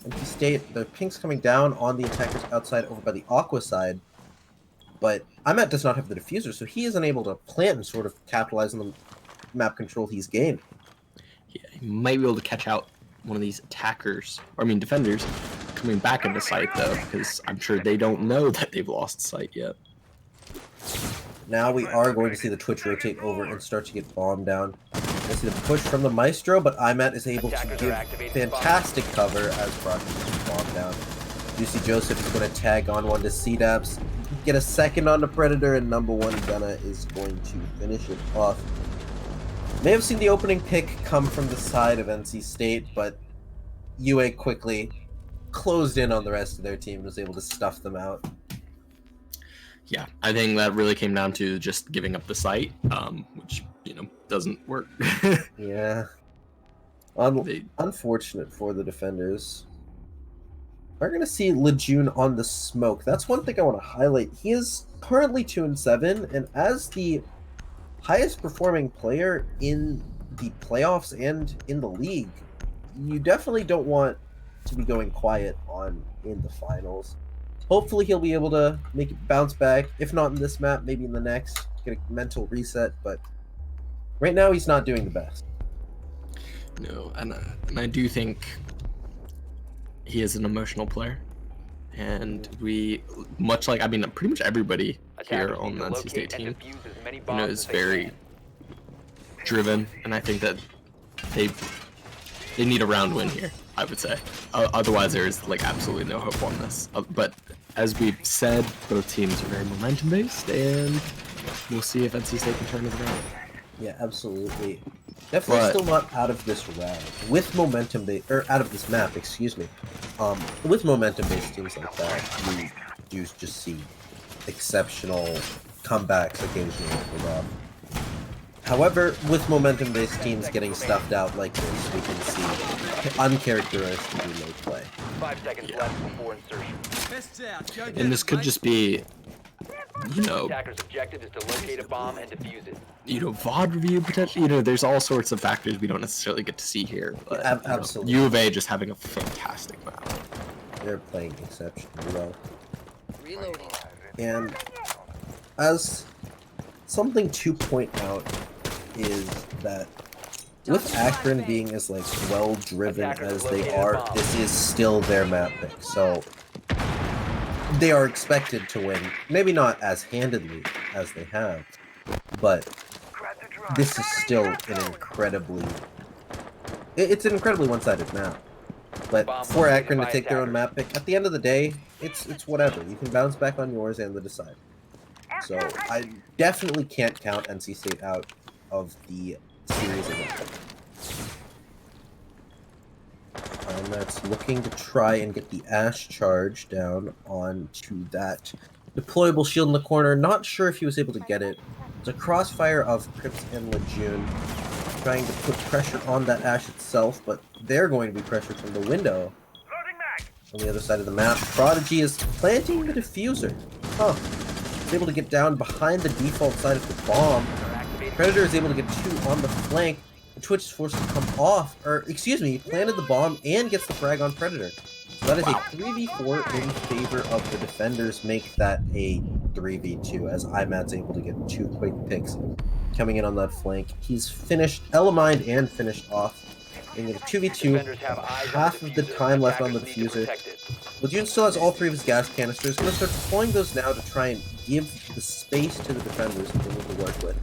B: NC State, the ping's coming down on the attackers outside over by the Aqua side, but IMAT does not have the diffuser, so he isn't able to plant and sort of capitalize on the map control he's gained.
A: Yeah, he might be able to catch out one of these attackers, or I mean defenders, coming back into sight though, because I'm sure they don't know that they've lost sight yet.
B: Now we are going to see the Twitch rotate over and start to get bombed down. We'll see the push from the Maestro, but IMAT is able to give fantastic cover as Brock gets bombed down. Juicy Joseph is going to tag on one to CDAPS, get a second on the Predator, and number 1 Gunna is going to finish it off. May have seen the opening pick come from the side of NC State, but UA quickly closed in on the rest of their team and was able to stuff them out.
A: Yeah, I think that really came down to just giving up the site, which, you know, doesn't work.
B: Yeah. Unfortunate for the defenders. We're going to see Lejeune on the smoke. That's one thing I want to highlight. He is currently 2-7, and as the highest performing player in the playoffs and in the league, you definitely don't want to be going quiet in the finals. Hopefully he'll be able to make it bounce back. If not in this map, maybe in the next. Get a mental reset, but right now he's not doing the best.
A: No, and I do think he is an emotional player. And we, much like, I mean, pretty much everybody here on the NC State team, you know, is very driven, and I think that they need a round win here, I would say. Otherwise, there's like absolutely no hope on this. But as we've said, both teams are very momentum-based, and we'll see if NC State can turn it around.
B: Yeah, absolutely. Definitely still not out of this round. With momentum-based, or out of this map, excuse me. With momentum-based teams like that, you do just see exceptional comebacks occasionally. However, with momentum-based teams getting stuffed out like this, we can see uncharacteristically low play.
C: 5 seconds left before insertion.
A: And this could just be,
C: Attacker's objective is to locate a bomb and defuse it.
A: VOD review potentially. There's all sorts of factors we don't necessarily get to see here. But
B: Absolutely.
A: U of A just having a fantastic map.
B: They're playing exceptionally well.
D: Reloading.
B: And as something to point out is that with Akron being as well driven as they are, this is still their map pick. So they are expected to win. Maybe not as handedly as they have, but this is still an incredibly one-sided map. But for Akron to take their own map pick, at the end of the day, it's whatever. You can bounce back on yours and the decide. So I definitely can't count NC State out of the series of it. And that's looking to try and get the Ash charge down onto that deployable shield in the corner. Not sure if he was able to get it. It's a crossfire of Crips and Lejeune trying to put pressure on that Ash itself, but they're going to be pressured from the window. On the other side of the map, Prodigy is planting the diffuser. He's able to get down behind the default side of the bomb. Predator is able to get 2 on the flank. Twitch is forced to come off, he planted the bomb and gets the frag on Predator. So that is a 3v4 in favor of the defenders, make that a 3v2 as IMAT's able to get 2 quick picks coming in on that flank. He's finished Elamine and finished off. And a 2v2, half of the time left on the diffuser. Lejeune still has all 3 of his gas canisters. Going to start deploying those now to try and give the space to the defenders to be able to work with.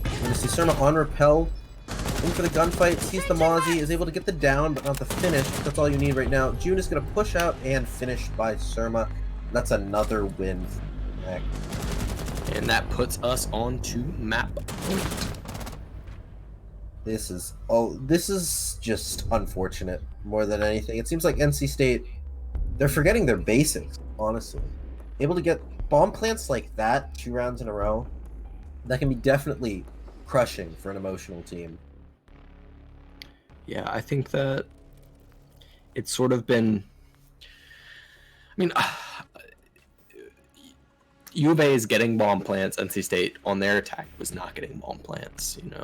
B: We're going to see Surma on repel. In for the gunfight, sees the Mozzie, is able to get the down, but not the finish. That's all you need right now. June is going to push out and finish by Surma. That's another win for Mac.
A: And that puts us on to map point.
B: This is just unfortunate more than anything. It seems like NC State, they're forgetting their basics, honestly. Able to get bomb plants like that 2 rounds in a row, that can be definitely crushing for an emotional team.
A: Yeah, I think that it's sort of been... U of A is getting bomb plants. NC State on their attack was not getting bomb plants, and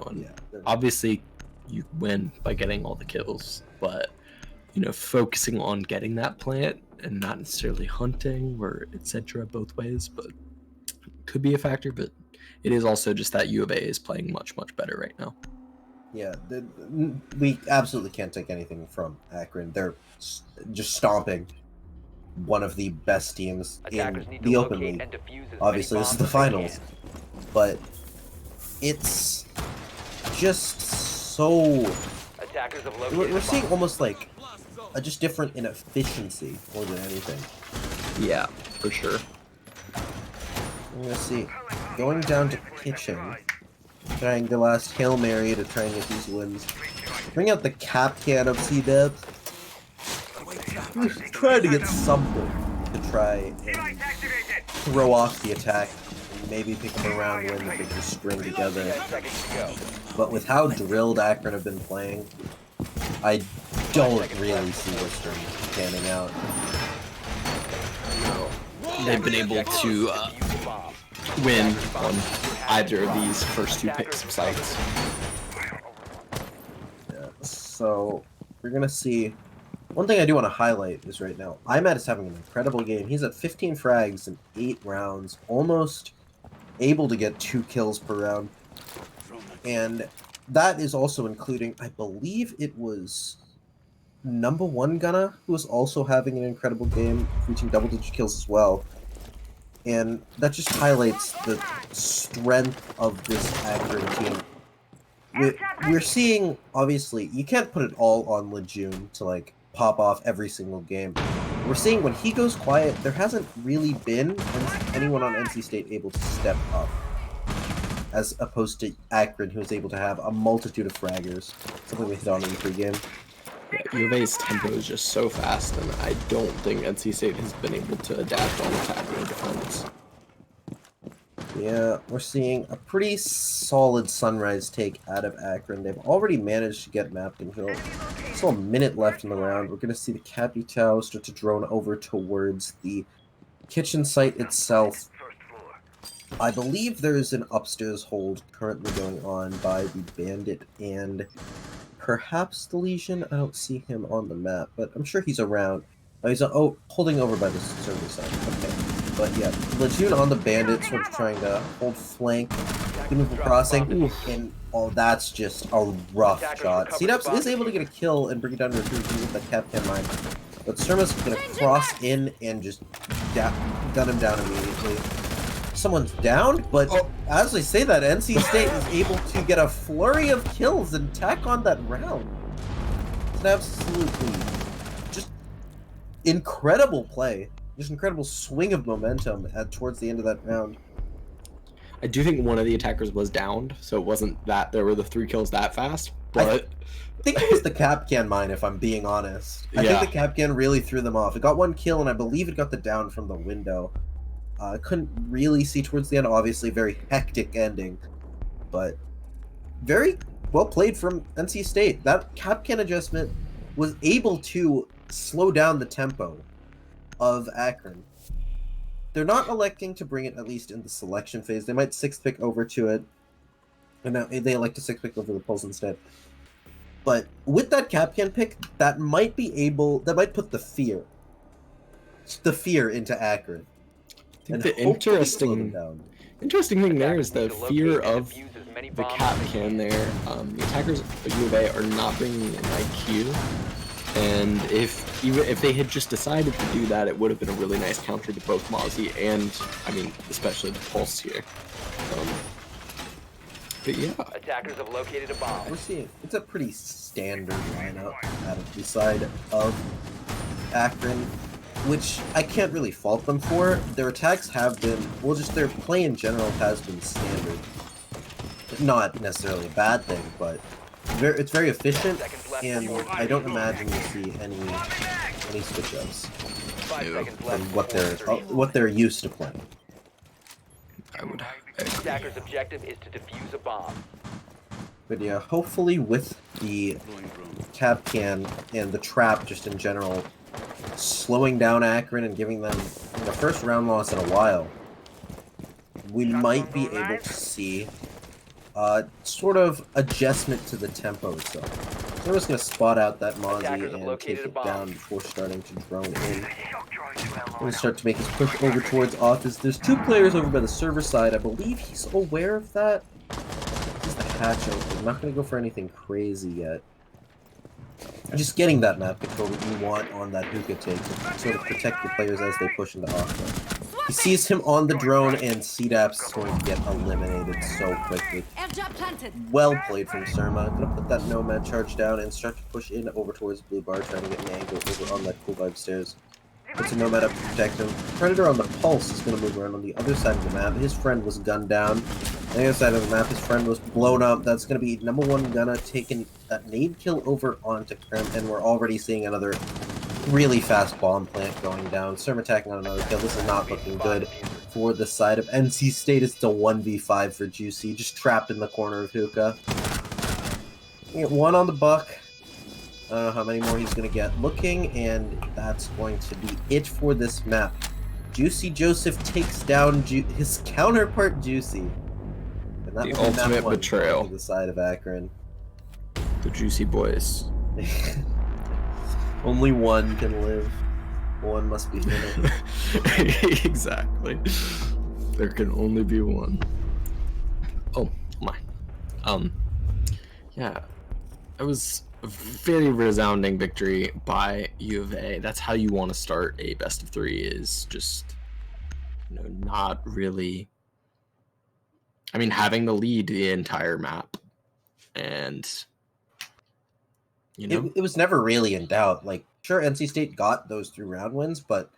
A: obviously you win by getting all the kills, but focusing on getting that plant and not necessarily hunting or etc. both ways, but could be a factor. But it is also just that U of A is playing much better right now.
B: Yeah, we absolutely can't take anything from Akron. They're just stomping one of the best teams in the Open League. Obviously, this is the finals, but it's just so... We're seeing almost like a just different in efficiency more than anything.
A: Yeah, for sure.
B: I'm gonna see. Going down to Kitchen, trying the last Hail Mary to try and get these wins. Bring out the cap can of C-Dubs. Trying to get something to try and throw off the attack and maybe pick up a round win that they can string together. But with how drilled Akron have been playing, I don't really see this string panning out.
A: They've been able to win on either of these first 2 picks of sites.
B: Yeah, so we're gonna see. One thing I do want to highlight is right now, IMAT is having an incredible game. He's at 15 frags in 8 rounds, almost able to get 2 kills per round. And that is also including, I believe it was number 1 Gunna, who was also having an incredible game, reaching double-digit kills as well. And that just highlights the strength of this Akron team. We're seeing, obviously, you can't put it all on Lejeune to, pop off every single game. We're seeing when he goes quiet, there hasn't really been anyone on NC State able to step up, as opposed to Akron, who is able to have a multitude of fraggers, something we hit on in the pregame.
A: Yeah, U of A's tempo is just so fast, and I don't think NC State has been able to adapt on attack or defense.
B: Yeah, we're seeing a pretty solid Sunrise take out of Akron. They've already managed to get map control. Still a minute left in the round. We're going to see the Capitao start to drone over towards the kitchen site itself. I believe there's an upstairs hold currently going on by the Bandit and perhaps the Legion. I don't see him on the map, but I'm sure he's around. Oh, he's holding over by the server side. Okay. But yeah, Legion on the Bandit, sort of trying to hold flank, move crossing, and that's just a rough shot. CDAPS is able to get a kill and bring it down to retreat with that Capcan mine, but Surma's gonna cross in and just gun him down immediately. Someone's down, but as I say that, NC State is able to get a flurry of kills and tack on that round. It's an absolutely just incredible play. Just incredible swing of momentum towards the end of that round.
A: I do think one of the attackers was downed, so it wasn't that there were the 3 kills that fast, but...
B: I think it was the Capcan mine, if I'm being honest. I think the Capcan really threw them off. It got 1 kill, and I believe it got the down from the window. I couldn't really see towards the end. Obviously, very hectic ending, but very well played from NC State. That Capcan adjustment was able to slow down the tempo of Akron. They're not electing to bring it, at least in the selection phase. They might 6-pick over to it, and now they elect to 6-pick over the Pulse instead. But with that Capcan pick, that might put the fear into Akron.
A: I think the interesting thing there is the fear of the Capcan there. The attackers of U of A are not bringing an IQ, and if they had just decided to do that, it would have been a really nice counter to both Mozzie and, I mean, especially the Pulse here. But yeah.
C: Attackers have located a bomb.
B: We're seeing it's a pretty standard lineup out of the side of Akron, which I can't really fault them for. Their attacks have been, well, just their play in general has been standard. Not necessarily a bad thing, but it's very efficient, and I don't imagine you see any switch-ups from what they're used to playing.
A: I would agree.
C: Attacker's objective is to defuse a bomb.
B: But yeah, hopefully with the Capcan and the trap just in general slowing down Akron and giving them the first round loss in a while, we might be able to see sort of adjustment to the tempo itself. So we're just going to spot out that Mozzie and take it down before starting to drone in. We're going to start to make his push over towards office. There's 2 players over by the server side. I believe he's aware of that. He's the hatch open. I'm not going to go for anything crazy yet. Just getting that map control that you want on that hookah take to sort of protect the players as they push into offense. He sees him on the drone, and CDAPS is going to get eliminated so quickly. Well played from Surma. Gonna put that Nomad charge down and start to push in over towards Blue Bar, trying to get an angle over on that cool vibe stairs. Puts a Nomad up to protect him. Predator on the Pulse is going to move around on the other side of the map. His friend was gunned down. On the other side of the map, his friend was blown up. That's going to be number 1 Gunna taking that nade kill over onto Krim, and we're already seeing another really fast bomb plant going down. Surm attacking on another kill. This is not looking good for the side of NC State. It's a 1v5 for Juicy, just trapped in the corner of hookah. Get 1 on the buck. I don't know how many more he's going to get looking, and that's going to be it for this map. Juicy Joseph takes down his counterpart Juicy. And that
A: the ultimate betrayal.
B: To the side of Akron.
A: The Juicy Boys.
B: Only one can live. One must be finished.
A: Exactly. There can only be one. Oh my. Yeah. It was a very resounding victory by U of A. That's how you want to start a best of 3, is just, not really, I mean, having the lead the entire map. And
B: it was never really in doubt. Like, sure, NC State got those 3 round wins, but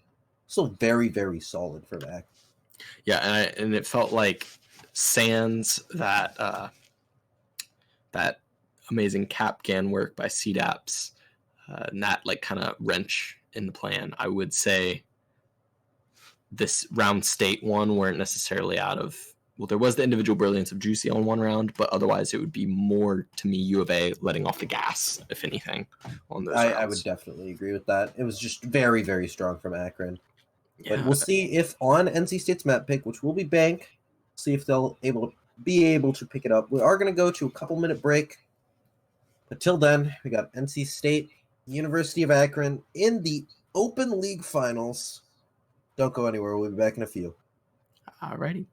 B: still very, very solid for that.
A: Yeah, and it felt like sans that that amazing Capcan work by CDAPS, and that like kind of wrench in the plan. I would say this round state one weren't necessarily out of well, there was the individual brilliance of Juicy on one round, but otherwise it would be more to me U of A letting off the gas, if anything, on those rounds.
B: I would definitely agree with that. It was just very, very strong from Akron.
A: Yeah.
B: But we'll see if on NC State's map pick, which will be Bank, see if they'll be able to pick it up. We are going to go to a couple-minute break. But till then, we got NC State, University of Akron in the Open League Finals. Don't go anywhere. We'll be back in a few.
A: Alrighty.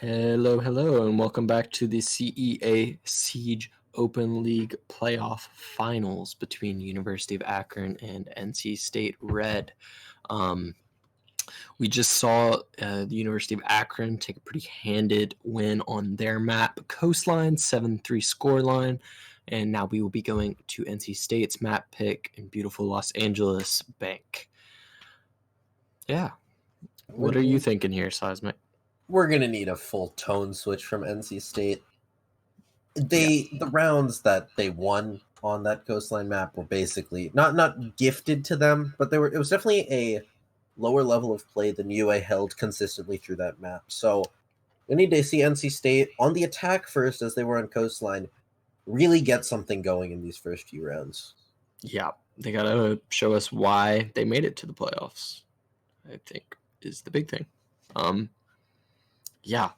A: Hello, hello, and welcome back to the CEA Siege Open League playoff finals between University of Akron and NC State Red. We just saw the University of Akron take a pretty handed win on their map Coastline, 7-3 scoreline. And now we will be going to NC State's map pick in beautiful Los Angeles Bank. Yeah. What are you thinking here, Seismic?
B: We're gonna need a full tone switch from NC State. The rounds that they won on that coastline map were basically not gifted to them, but it was definitely a lower level of play than UA held consistently through that map. So we need to see NC State on the attack first, as they were on coastline, really get something going in these first few rounds.
A: Yeah, they gotta show us why they made it to the playoffs, I think is the big thing. Yeah,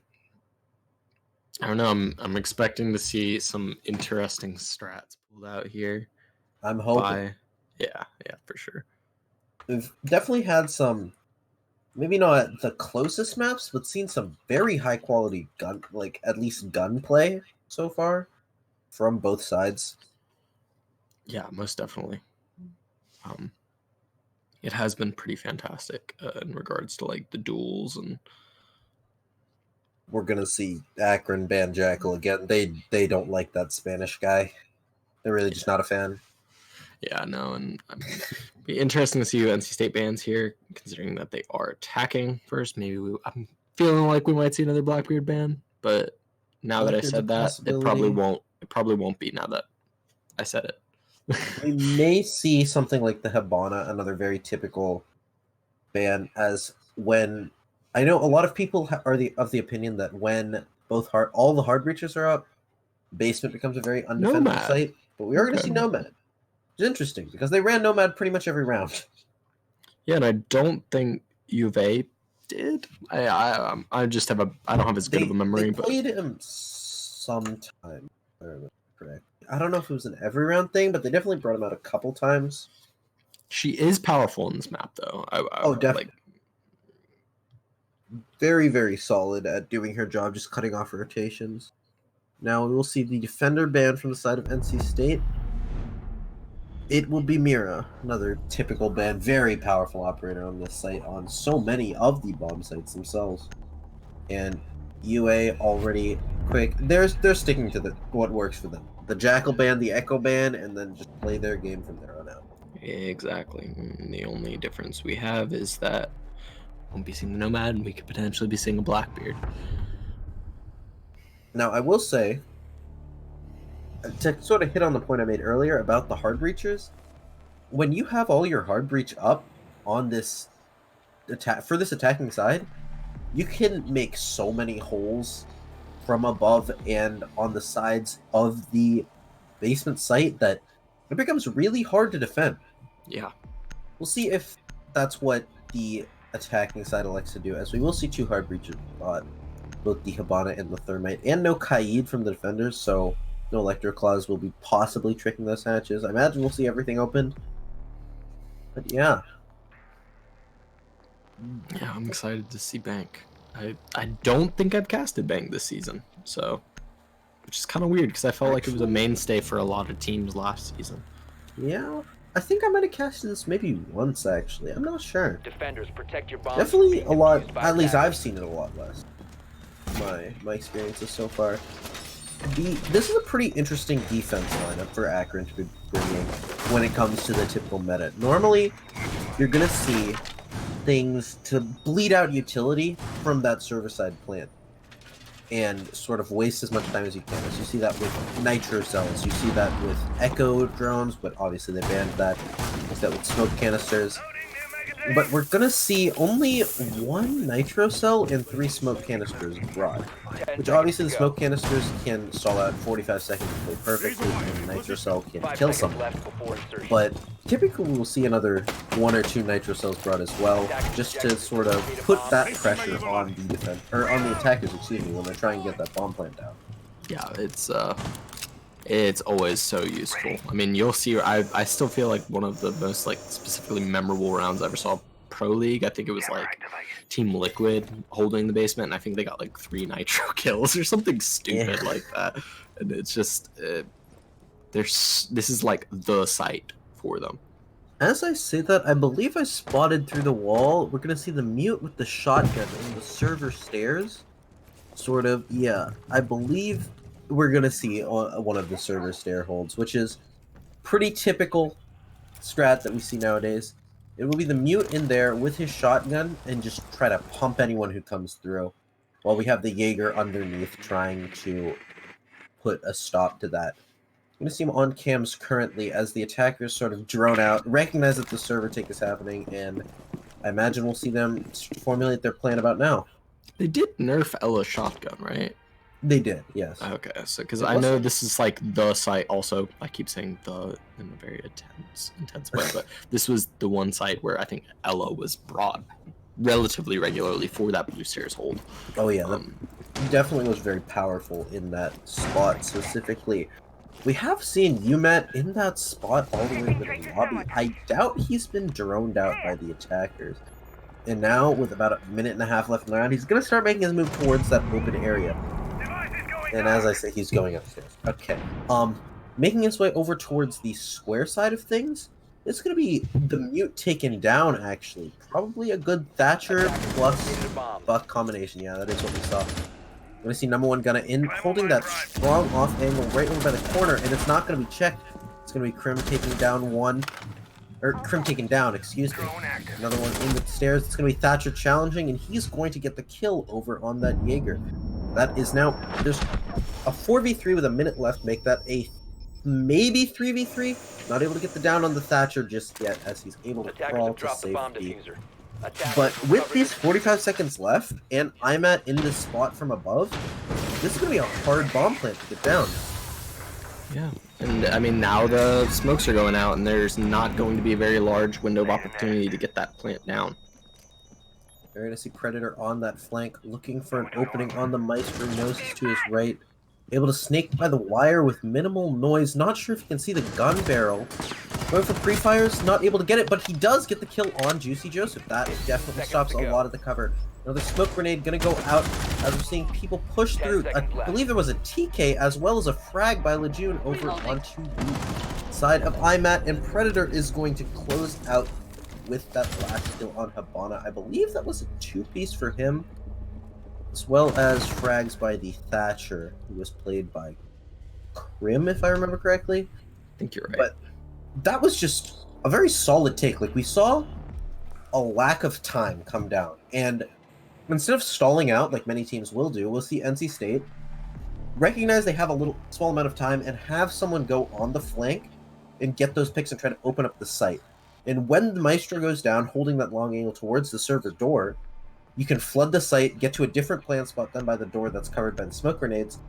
A: I don't know. I'm expecting to see some interesting strats pulled out here.
B: I'm hoping.
A: Yeah, for sure.
B: We've definitely had some, maybe not the closest maps, but seen some very high quality gun, like at least gunplay so far from both sides.
A: Yeah, most definitely. It has been pretty fantastic in regards to like the duels, and
B: we're gonna see Akron ban Jackal again. They don't like that Spanish guy. They're really just not a fan.
A: Yeah, no, and be interesting to see who NC State bans here, considering that they are attacking first. Maybe I'm feeling like we might see another Blackbeard ban, but now that I said that, it probably won't. It probably won't be now that I said it.
B: We may see something like the Habana, another very typical ban, as when I know a lot of people are of the opinion that when all the hard breaches are up, basement becomes a very undefendable site. But we are going to see Nomad. It's interesting because they ran Nomad pretty much every round.
A: Yeah, and I don't think UVA did. I just have I don't have as good of a memory.
B: They played him sometime, if I remember correct. I don't know if it was an every round thing, but they definitely brought him out a couple times.
A: She is powerful in this map, though.
B: Definitely. Very, very solid at doing her job, just cutting off rotations. Now we will see the defender ban from the side of NC State. It will be Mira, another typical ban, very powerful operator on this site, on so many of the bomb sites themselves. And UA already quick. They're sticking to what works for them. The Jackal ban, the Echo ban, and then just play their game from there on out.
A: Exactly. The only difference we have is that we won't be seeing the Nomad, and we could potentially be seeing a Blackbeard.
B: Now, I will say, to sort of hit on the point I made earlier about the hard breachers, when you have all your hard breach up on this for this attacking side, you can make so many holes from above and on the sides of the basement site that it becomes really hard to defend.
A: Yeah.
B: We'll see if that's what the attacking side elects to do, as we will see two hard breaches on both the Habana and the Thermite, and no Kaid from the defenders, so no Electro Claws will be possibly tricking those hatches. I imagine we'll see everything opened. But yeah.
A: Yeah, I'm excited to see Bank. I don't think I've casted Bank this season, so which is kind of weird because I felt like it was a mainstay for a lot of teams last season.
B: Yeah, I think I might have casted this maybe once actually. I'm not sure.
C: Defenders, protect your bombs.
B: Definitely a lot. At least I've seen it a lot less. My experiences so far. This is a pretty interesting defense lineup for Akron to be bringing when it comes to the typical meta. Normally, you're gonna see things to bleed out utility from that server side plant and sort of waste as much time as you can. So you see that with nitro cells, you see that with echo drones, but obviously they banned that. You see that with smoke canisters. But we're gonna see only one nitro cell and 3 smoke canisters brought. Which obviously the smoke canisters can stall out 45 seconds to play perfectly, and the nitro cell can kill someone. But typically we'll see another 1 or 2 nitro cells brought as well, just to sort of put that pressure on the on the attackers, excuse me, when they're trying to get that bomb plant down.
A: Yeah, it's always so useful. I mean, you'll see. I still feel like one of the most like specifically memorable rounds I ever saw Pro League. I think it was like Team Liquid holding the basement, and I think they got like 3 nitro kills or something stupid like that. And it's just this is like the site for them.
B: As I say that, I believe I spotted through the wall. We're gonna see the mute with the shotgun on the server stairs. Sort of, yeah. I believe we're gonna see one of the server stair holds, which is pretty typical strat that we see nowadays. It will be the mute in there with his shotgun and just try to pump anyone who comes through, while we have the Jaeger underneath trying to put a stop to that. I'm going to see him on cams currently as the attackers sort of drone out, recognize that the server take is happening, and I imagine we'll see them formulate their plan about now.
A: They did nerf Ella's shotgun, right?
B: They did, yes.
A: Okay, so because I know this is like the site. Also, I keep saying the in a very intense way, but this was the one site where I think Ella was brought relatively regularly for that blue stairs hold.
B: Oh yeah, definitely was very powerful in that spot specifically. We have seen UMAT in that spot all the way to the lobby. I doubt he's been droned out by the attackers. And now, with about a minute and a half left in the round, he's going to start making his move towards that open area. And as I say, he's going upstairs. Okay. Making his way over towards the square side of things, it's going to be the mute taken down, actually. Probably a good Thatcher plus Buck combination. Yeah, that is what we saw. We're going to see number one Gunna in, holding that strong off angle right over by the corner, and it's not going to be checked. It's going to be Krim taking down one. Or Krim taken down, excuse me. Another one in the stairs. It's going to be Thatcher challenging, and he's going to get the kill over on that Jaeger. That is now, there's a 4v3 with a minute left, make that a maybe 3v3. Not able to get the down on the Thatcher just yet, as he's able to crawl to safety. But with these 45 seconds left, and I'm in this spot from above, this is going to be a hard bomb plant to get down.
A: Yeah, and I mean, now the smokes are going out, and there's not going to be a very large window of opportunity to get that plant down.
B: We're going to see Predator on that flank, looking for an opening on the Maestro, noses to his right. Able to snake by the wire with minimal noise. Not sure if you can see the gun barrel. Going for pre-fires, not able to get it, but he does get the kill on Juicy Joseph. That definitely stops a lot of the cover. Another smoke grenade going to go out as we're seeing people push through. I believe there was a TK as well as a frag by Lejeune over onto the side of IMAT, and Predator is going to close out with that last kill on Habana. I believe that was a 2-piece for him, as well as frags by the Thatcher, who was played by Krim, if I remember correctly.
A: I think you're right.
B: But that was just a very solid take. Like, we saw a lack of time come down, and instead of stalling out like many teams will do, we'll see NC State recognize they have a small amount of time and have someone go on the flank and get those picks and try to open up the site. And when the Maestro goes down, holding that long angle towards the server door, you can flood the site, get to a different plant spot than by the door that's covered by the smoke grenades,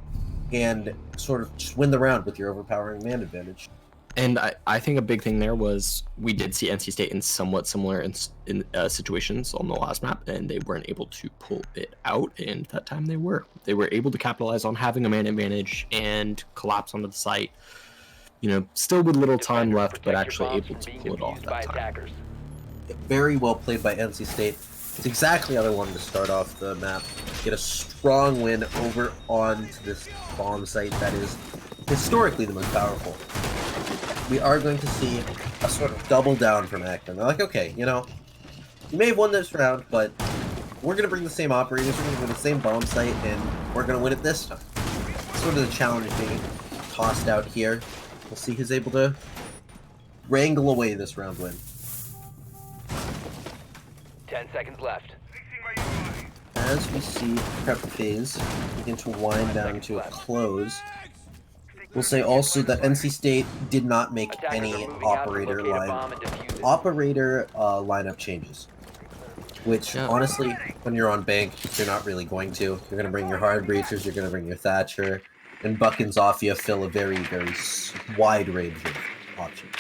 B: and sort of just win the round with your overpowering man advantage.
A: And I think a big thing there was we did see NC State in somewhat similar situations on the last map, and they weren't able to pull it out, and that time they were. They were able to capitalize on having a man advantage and collapse onto the site. You know, still with little time left, but actually able to pull it off that time.
B: Very well played by NC State. It's exactly how they wanted to start off the map. Get a strong win over onto this bomb site that is historically the most powerful. We are going to see a sort of double down from Akron. They're like, okay, you know, you may have won this round, but we're going to bring the same operators, we're going to win the same bomb site, and we're going to win it this time. Sort of the challenge being tossed out here. We'll see who's able to wrangle away this round win.
C: 10 seconds left.
B: As we see prep phase begin to wind down to a close, we'll say also that NC State did not make any operator lineup changes. Which, honestly, when you're on bank, you're not really going to. You're going to bring your hard breachers, you're going to bring your Thatcher, and Buck and Zofia fill a very, very wide range of options.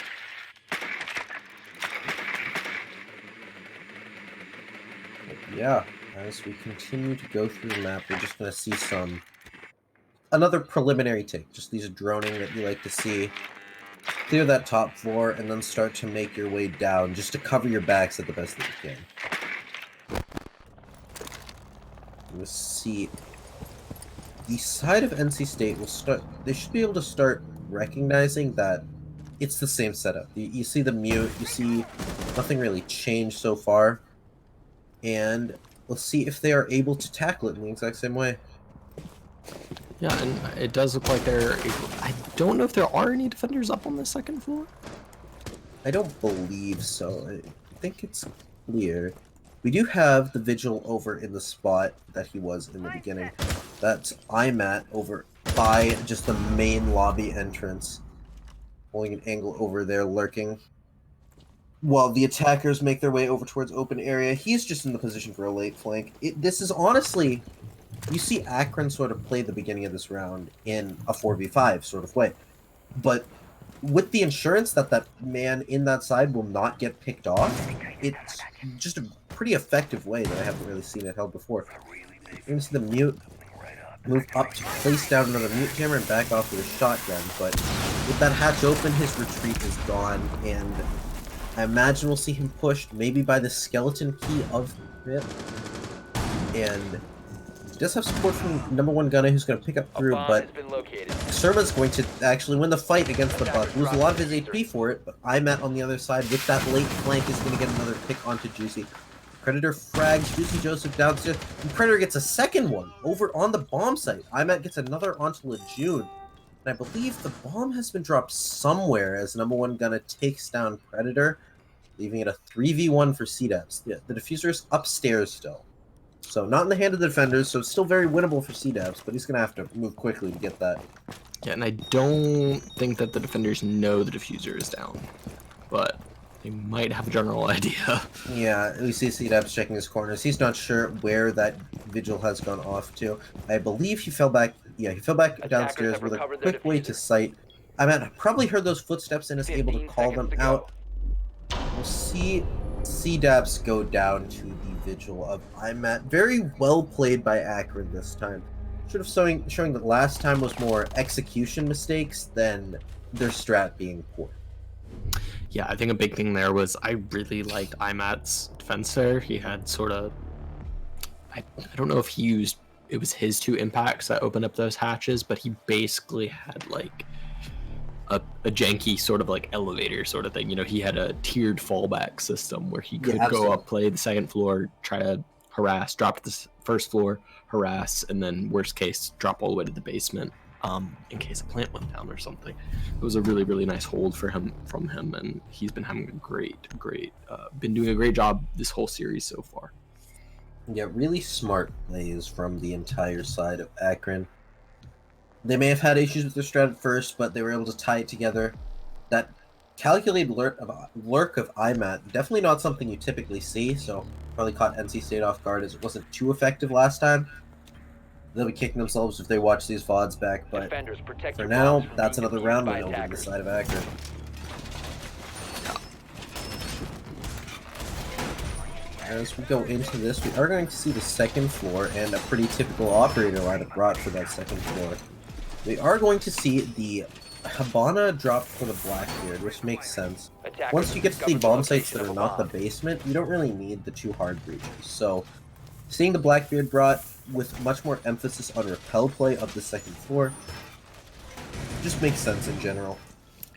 B: But yeah, as we continue to go through the map, we're just going to see another preliminary take. Just these droning that you like to see. Clear that top floor, and then start to make your way down, just to cover your backs at the best that you can. Let's see. The side of NC State will start. They should be able to start recognizing that it's the same setup. You see the mute. You see nothing really changed so far, and let's see if they are able to tackle it in the exact same way.
A: Yeah, and it does look like they're able. I don't know if there are any defenders up on the second floor.
B: I don't believe so. I think it's clear. We do have the Vigil over in the spot that he was in the beginning. That's IMAT over by just the main lobby entrance. Holding an angle over there, lurking. While the attackers make their way over towards open area, he's just in the position for a late flank. This is honestly... You see Akron sort of play the beginning of this round in a 4v5 sort of way. But with the insurance that that man in that side will not get picked off, it's just a pretty effective way that I haven't really seen it held before. You're going to see the mute move up to place down another mute jammer and back off with a shotgun. But with that hatch open, his retreat is gone. And I imagine we'll see him pushed maybe by the skeleton key of it. And... does have support from #1 gunner who's going to pick up through, but Surma's going to actually win the fight against the Buck. Lose a lot of his HP for it, but IMAT on the other side with that late flank is going to get another pick onto Juicy. Predator frags Juicy Joseph downstairs, and Predator gets a second one over on the bomb site. IMAT gets another onto Lejeune, and I believe the bomb has been dropped somewhere as #1 gunner takes down Predator, leaving it a 3v1 for CDAPS. Yeah, the diffuser is upstairs still. So not in the hand of the defenders, so it's still very winnable for CDAPS, but he's going to have to move quickly to get that.
A: Yeah, and I don't think that the defenders know the diffuser is down, but they might have a general idea.
B: Yeah, we see CDAPS checking his corners. He's not sure where that Vigil has gone off to. I believe he fell back. Yeah, he fell back downstairs with a quick way to sight. I probably heard those footsteps and is able to call them out. We'll see CDAPS go down to the Vigil of IMAT. Very well played by Akron this time. Should have showing that last time was more execution mistakes than their strat being poor.
A: Yeah, I think a big thing there was I really liked IMAT's defense there. He had sort of... I don't know if he used... It was his 2 impacts that opened up those hatches, but he basically had like a janky sort of like elevator sort of thing. You know, he had a tiered fallback system where he could go up, play the second floor, try to harass, drop to the first floor, harass, and then worst case drop all the way to the basement in case a plant went down or something. It was a really, really nice hold from him, and he's been having a been doing a great job this whole series so far.
B: Yeah, really smart plays from the entire side of Akron. They may have had issues with their strat at first, but they were able to tie it together. That calculated lurk of IMAT, definitely not something you typically see, so probably caught NC State off guard as it wasn't too effective last time. They'll be kicking themselves if they watch these VODs back, but for now, that's another round win over the side of Akron. As we go into this, we are going to see the second floor and a pretty typical operator lineup brought for that second floor. We are going to see the Habana drop for the Blackbeard, which makes sense. Once you get to the bomb sites that are not the basement, you don't really need the 2 hard breaches. So, seeing the Blackbeard brought with much more emphasis on repel play of the second floor just makes sense in general.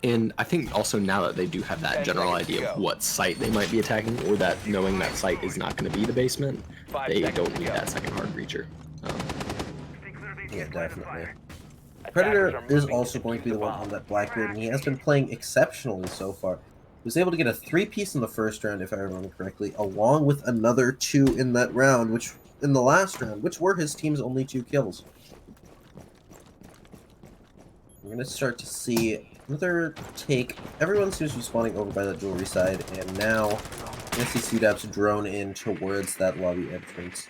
A: And I think also now that they do have that general idea of what site they might be attacking, or that knowing that site is not going to be the basement, they don't need that second hard breacher.
B: Yeah, definitely. Predator is also going to be the one on that Blackbeard, and he has been playing exceptionally so far. He was able to get a 3-piece in the first round, if I remember correctly, along with another 2 in that round, which in the last round, which were his team's only 2 kills. We're going to start to see another take. Everyone seems to be spawning over by that jewelry side, and now I see CDAPS drone in towards that lobby entrance.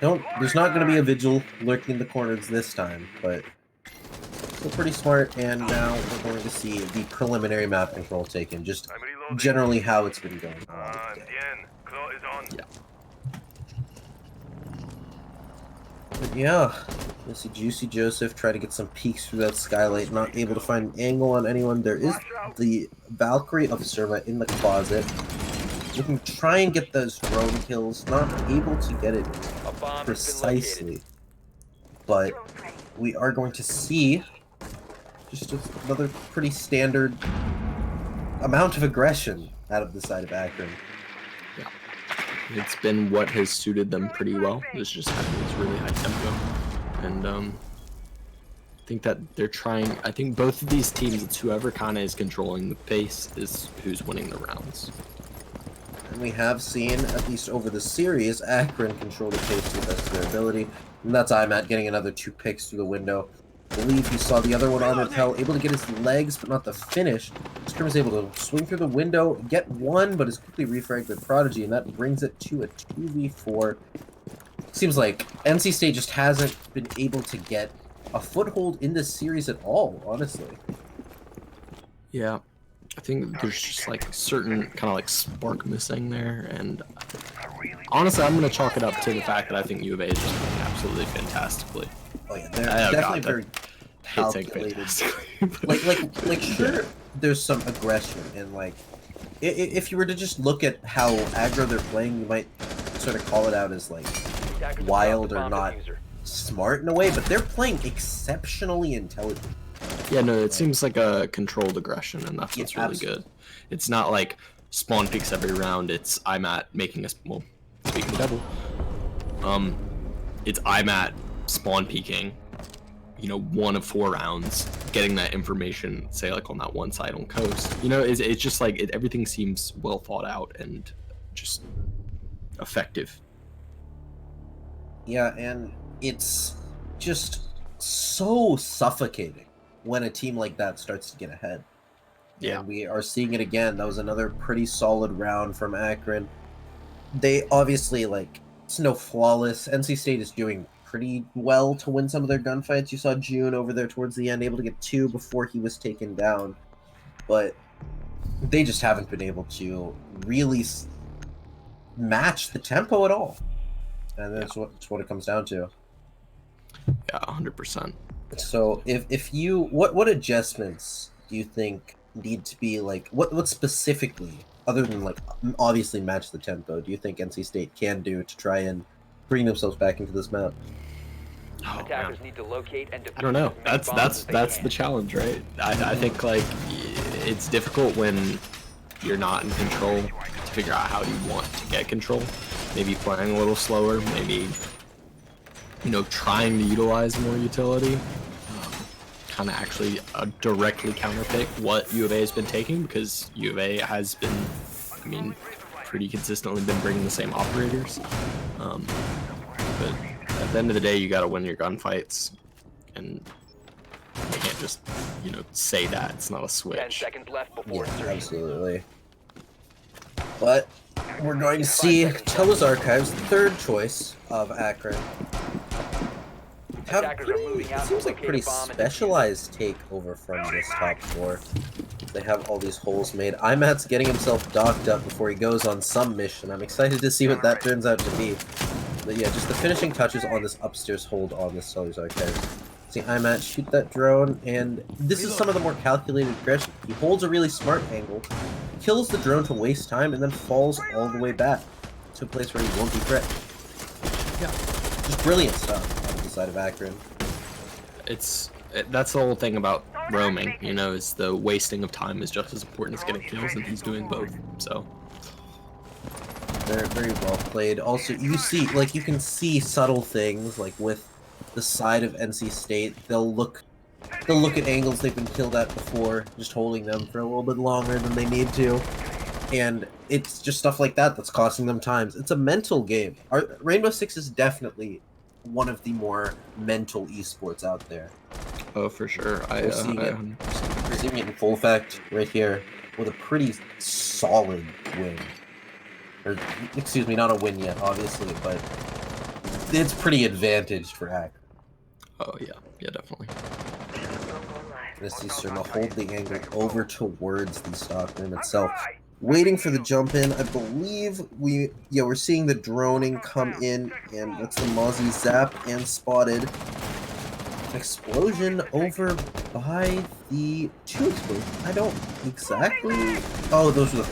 B: There's not going to be a Vigil lurking in the corners this time, but still pretty smart, and now we're going to see the preliminary map control taken, just generally how it's been going on.
A: Yeah.
B: But yeah, you see Juicy Joseph try to get some peeks through that skylight, not able to find an angle on anyone. There is the Valkyrie of Surma in the closet. You can try and get those drone kills, not able to get it
C: bomb has been
B: precisely. But we are going to see just another pretty standard amount of aggression out of the side of Akron.
A: Yeah, it's been what has suited them pretty well. It's just having this really high tempo, and I think that they're trying. I think both of these teams, it's whoever kind of is controlling the pace is who's winning the rounds.
B: And we have seen, at least over the series, Akron control the pace to the best of their ability. And that's IMAT getting another 2 picks through the window. I believe he saw the other one, Armored Hell, able to get his legs, but not the finish. Scrim is able to swing through the window, get one, but is quickly refragged by Prodigy, and that brings it to a 2v4. Seems like NC State just hasn't been able to get a foothold in this series at all, honestly.
A: Yeah, I think there's just like certain kind of like spark missing there, and honestly, I'm gonna chalk it up to the fact that I think U of A is just playing absolutely fantastically.
B: Oh yeah, they're definitely very calculated. like sure, there's some aggression, and like if you were to just look at how aggro they're playing, you might sort of call it out as like wild or not smart in a way, but they're playing exceptionally intelligent.
A: Yeah, no, it seems like a controlled aggression, and that's what's really
B: absolutely
A: good. It's not like spawn peaks every round. It's IMAT making us, well, speaking of the devil, it's IMAT spawn peaking, you know, 1 of 4 rounds, getting that information, say like on that one side on coast. You know, it's just like everything seems well thought out and just effective.
B: Yeah, and it's just so suffocating when a team like that starts to get ahead.
A: Yeah,
B: and we are seeing it again. That was another pretty solid round from Akron. They obviously, like, it's no flawless. NC State is doing pretty well to win some of their gunfights. You saw June over there towards the end, able to get 2 before he was taken down. But they just haven't been able to really match the tempo at all. And that's what it comes down to.
A: Yeah, 100%.
B: So if you what adjustments do you think need to be, like, what specifically, other than like obviously match the tempo, do you think NC State can do to try and bring themselves back into this map?
A: Oh,
C: Attackers need to locate and
A: I don't know.
C: defuse as many bombs as they
A: That's
C: can.
A: the challenge, right? I think like it's difficult when you're not in control to figure out how you want to get control. Maybe playing a little slower, maybe, you know, trying to utilize more utility, kind of actually directly counterpick what U of A has been taking, because U of A has been, I mean, pretty consistently been bringing the same operators. But at the end of the day, you got to win your gunfights, and you can't just, you know, say that. It's not a
C: 10
A: switch.
C: seconds left before
B: Yeah,
C: insertion.
B: absolutely. But we're going to see Tella's Archives, third choice of Akron. Have
C: Attackers are moving out to
B: seems like
C: locate
B: pretty
C: a bomb and
B: specialized takeover from this top 4. They have all these holes made. IMAT's getting himself docked up before he goes on some mission. I'm excited to see what that turns out to be. But yeah, just the finishing touches on this upstairs hold on this Tella's Archives. See IMAT shoot that drone, and this is some of the more calculated aggression. He holds a really smart angle, kills the drone to waste time, and then falls all the way back to a place where he won't be threatened.
A: Yeah.
B: Just brilliant stuff on the side of Akron.
A: That's the whole thing about roaming, you know, is the wasting of time is just as important as getting kills, and he's doing both. So
B: They're very well played. Also, you can see subtle things, like with the side of NC State. They'll look at angles they've been killed at before, just holding them for a little bit longer than they need to. And it's just stuff like that that's costing them times. It's a mental game. Rainbow Six is definitely one of the more mental esports out there.
A: oh, for sure.
B: We're seeing it in full effect right here with a pretty solid win. Or, excuse me, not a win yet, obviously, but it's pretty advantaged for Akron.
A: Oh yeah, definitely.
B: Gonna see Surma hold the angle over towards the stockroom itself. Waiting for the jump in. I believe we're seeing the droning come in, and that's the Mozzie zap and spotted. Explosion over by the 2 explosions. I don't exactly. Oh, those are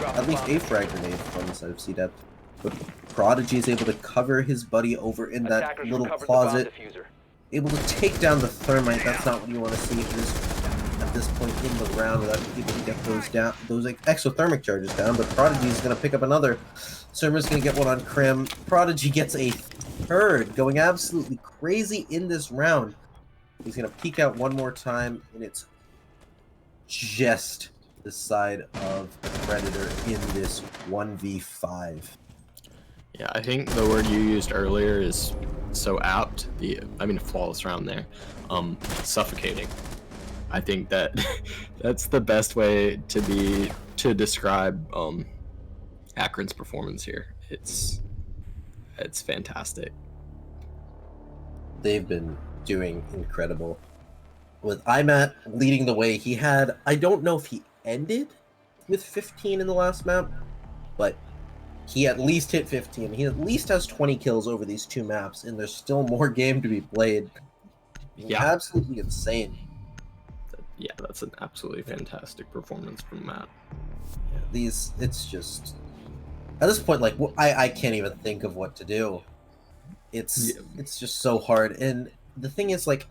B: at least a frag grenade on the side of C-Depth. But Prodigy is able to cover his buddy over in that
C: Attackers
B: little
C: recovered the bomb
B: closet,
C: diffuser.
B: able to take down the thermite. That's not what you want to see at this point in the round, without able to get those down, those exothermic charges down. But Prodigy is going to pick up another. Surma's going to get one on Krim. Prodigy gets a third, going absolutely crazy in this round. He's going to peek out one more time, and it's just the side of Predator in this 1v5.
A: Yeah, I think the word you used earlier is so apt. Flawless round there. Suffocating. I think that that's the best way to describe Akron's performance here. It's fantastic.
B: They've been doing incredible. With IMAT leading the way, he had, I don't know if he ended with 15 in the last map, but he at least hit 15. He at least has 20 kills over these 2 maps, and there's still more game to be played.
A: Yeah.
B: Absolutely insane.
A: Yeah, that's an absolutely fantastic performance from Matt.
B: It's just, at this point, like, I can't even think of what to do. It's just so hard. And the thing is, like,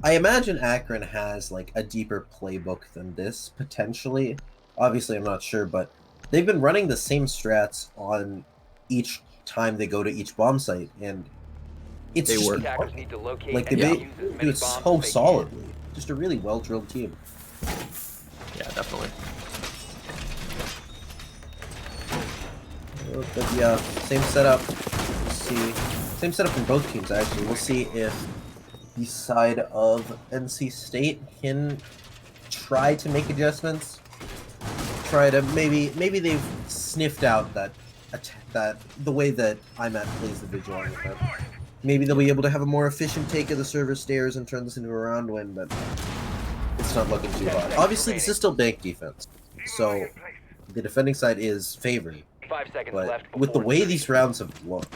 B: I imagine Akron has, like, a deeper playbook than this, potentially. Obviously, I'm not sure, but they've been running the same strats on each time they go to each bomb site, and it's just
C: Attackers need to locate
B: like,
C: and
B: they
C: defuse as
B: do
C: many
B: it
C: bombs
B: so
C: as they
B: solidly. Just a really well-drilled team.
A: Yeah, definitely.
B: But yeah, same setup. We'll see. Same setup from both teams, actually. We'll see if the side of NC State can try to make adjustments. Try to maybe they've sniffed out that the way that IMAT plays the Vigil on defense. Maybe they'll be able to have a more efficient take of the server stairs and turn this into a round win, but it's not looking too hot. Obviously, this is still bank defense, so the defending side is favored.
C: 5 seconds
B: But
C: left
B: with the
C: before
B: way
C: insertion.
B: these rounds have looked,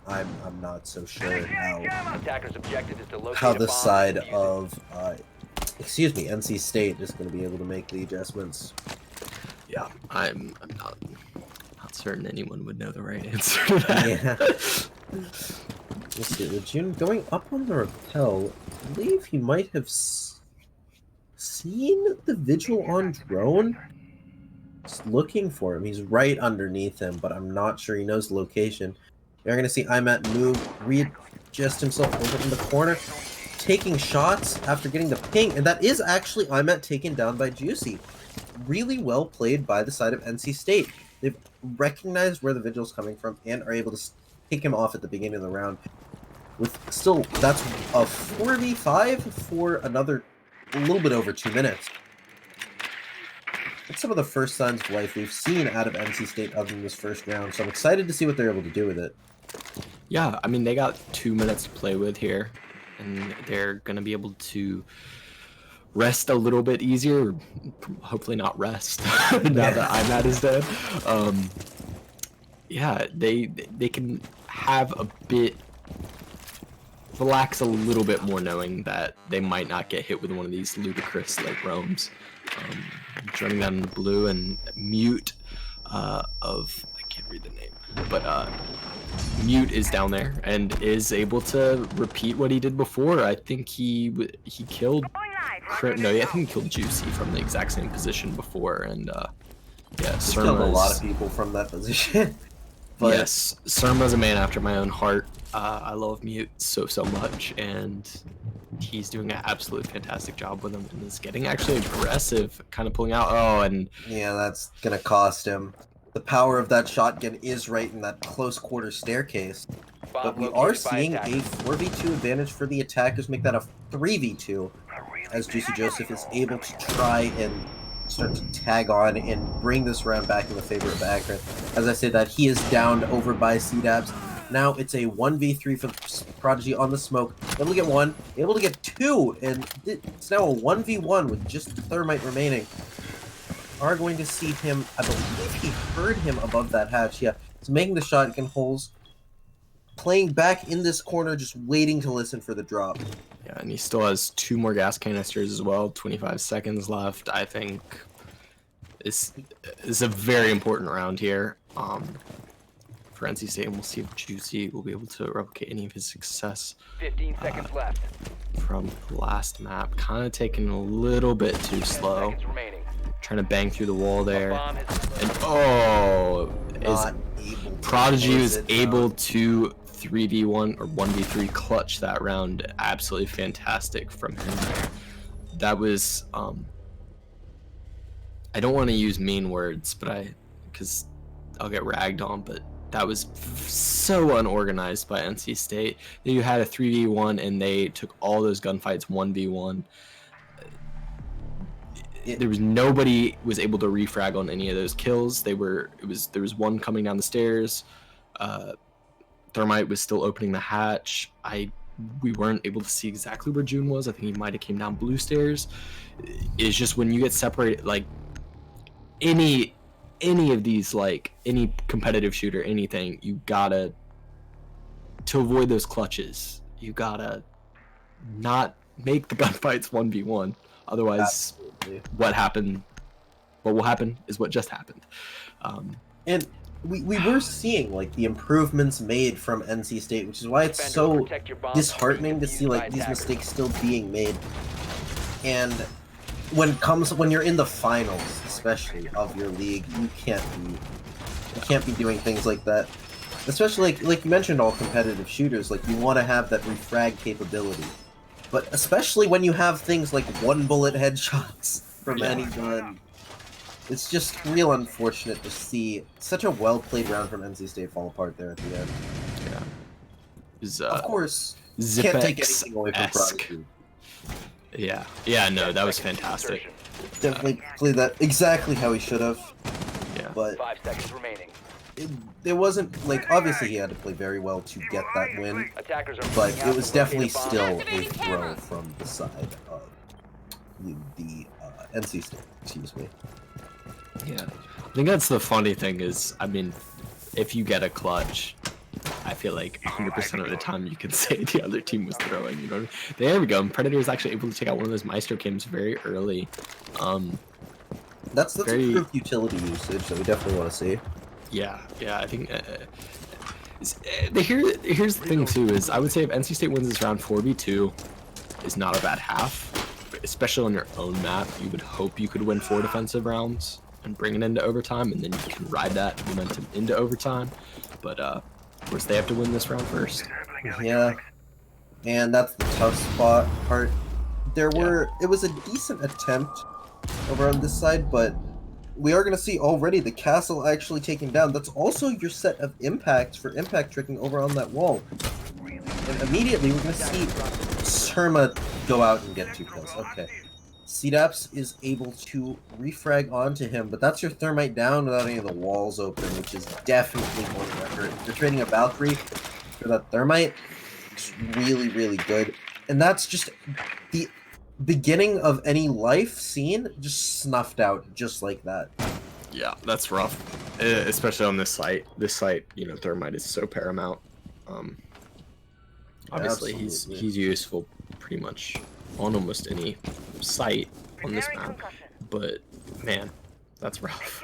B: I'm not so sure
C: Attackers' objective is to locate
B: how
C: a
B: the
C: bomb
B: side
C: and defuse it.
B: of NC State is going to be able to make the adjustments.
A: Yeah, I'm not certain anyone would know the right answer to that.
B: Yeah. Let's see. Lejeune going up on the rappel. I believe he might have seen the Vigil on drone. Just looking for him. He's right underneath him, but I'm not sure he knows the location. You're going to see IMAT move, readjust himself over in the corner, taking shots after getting the ping, and that is actually IMAT taken down by Juicy. Really well played by the side of NC State. They've recognized where the Vigil's coming from and are able to take him off at the beginning of the round. With still, that's a 4v5 for another, a little bit over 2 minutes. It's some of the first signs of life we've seen out of NC State other than this first round, so I'm excited to see what they're able to do with it.
A: Yeah, I mean, they got 2 minutes to play with here, and they're going to be able to rest a little bit easier. Hopefully not rest now that IMAT is dead. Yeah, they can have a bit, relax a little bit more, knowing that they might not get hit with one of these ludicrous like roams. Running down in blue, and Mute I can't read the name, but Mute is down there and is able to repeat what he did before. I think he killed I think he killed Juicy from the exact same position before, and yeah,
B: He's killed a lot of people from that position.
A: But yes, Surma's a man after my own heart. I love Mute so much, and he's doing an absolutely fantastic job with him, and is getting actually aggressive, kind of pulling out. Oh, and
B: yeah, that's gonna cost him. The power of that shotgun is right in that close quarter staircase. But we are seeing a 4v2 advantage for the attackers, make that a 3v2, as Juicy Joseph is able to try and start to tag on and bring this round back in the favor of Akron. As I say that, he is downed over by C-Dabs. Now it's a 1v3 for Prodigy on the smoke. Able to get 1, able to get 2, and it's now a 1v1 with just Thermite remaining. Are going to see him, I believe he heard him above that hatch. Yeah, he's making the shotgun holes, playing back in this corner, just waiting to listen for the drop.
A: Yeah, and he still has 2 more gas canisters as well. 25 seconds left. I think this is a very important round here. for NC State, and we'll see if Juicy will be able to replicate any of his success
C: 15 seconds left.
A: from the last map. Kind of taking a little bit too
C: 10
A: slow.
C: seconds remaining.
A: Trying to bang through the wall there.
C: Bomb has
A: And
B: Not able to
A: Prodigy
B: close
A: was
B: it
A: able
B: down.
A: to 3v1 or 1v3 clutch that round. Absolutely fantastic from him there. That was I don't want to use mean words, but because I'll get ragged on, but that was so unorganized by NC State. You had a 3v1 and they took all those gunfights 1v1. There was nobody was able to refrag on any of those kills. There was one coming down the stairs. Thermite was still opening the hatch. We weren't able to see exactly where June was. I think he might have came down blue stairs. It's just when you get separated, like any of these, like any competitive shooter, anything, you gotta, to avoid those clutches, you gotta not make the gunfights 1v1. Otherwise,
B: Absolutely.
A: what will happen is what just happened.
B: And we were seeing like the improvements made from NC State, which is why it's
C: Defenders,
B: so
C: protect your bomb
B: disheartening to
C: from
B: see
C: being
B: like
C: used
B: these
C: by attackers.
B: mistakes still being made. And when you're in the finals, especially of your league, you can't be doing things like that. Especially like you mentioned, all competitive shooters, like you want to have that refrag capability. But especially when you have things like one bullet headshots from
A: Yeah.
B: any gun. It's just real unfortunate to see such a well-played round from NC State fall apart there at the end.
A: Yeah. It was,
B: Of course, can't take anything away from
A: Zipex-esque.
B: Prodigy.
A: Yeah, no, that was fantastic.
B: Definitely played that exactly how he should have.
A: Yeah.
B: But
C: 5 seconds remaining.
B: it wasn't, like, obviously he had to play very well to get that win.
C: Attackers are
B: But
C: moving out
B: it
C: to
B: was
C: locate
B: definitely
C: a bomb.
B: still a throw from the side of the NC State, excuse me.
A: Yeah. I think that's the funny thing is, I mean, if you get a clutch, I feel like 100% of the time you can say the other team was throwing, you know what I mean? There we go. And Predator is actually able to take out one of those Maestro Kims very early.
B: That's
A: Very-
B: improved utility usage that we definitely want to see.
A: Yeah, I think here's the thing too is I would say if NC State wins this round 4v2 is not a bad half, especially on your own map. You would hope you could win 4 defensive rounds and bring it into overtime, and then you can ride that momentum into overtime. But of course they have to win this round first.
B: Yeah, and that's the tough spot part. It was a decent attempt over on this side, but we are going to see already the castle actually taken down. That's also your set of impacts for impact tricking over on that wall. And immediately we're going to see Surma go out and get 2 kills. Okay. CDAPS is able to refrag onto him, but that's your thermite down without any of the walls open, which is definitely more of an effort. If you're trading a Valkyrie for that thermite, it's really, really good. And that's just the beginning of any life scene just snuffed out just like that.
A: Yeah, that's rough, especially on this site. This site, you know, thermite is so paramount. Obviously,
B: Absolutely.
A: he's useful pretty much on almost any site on this map, but man, that's rough.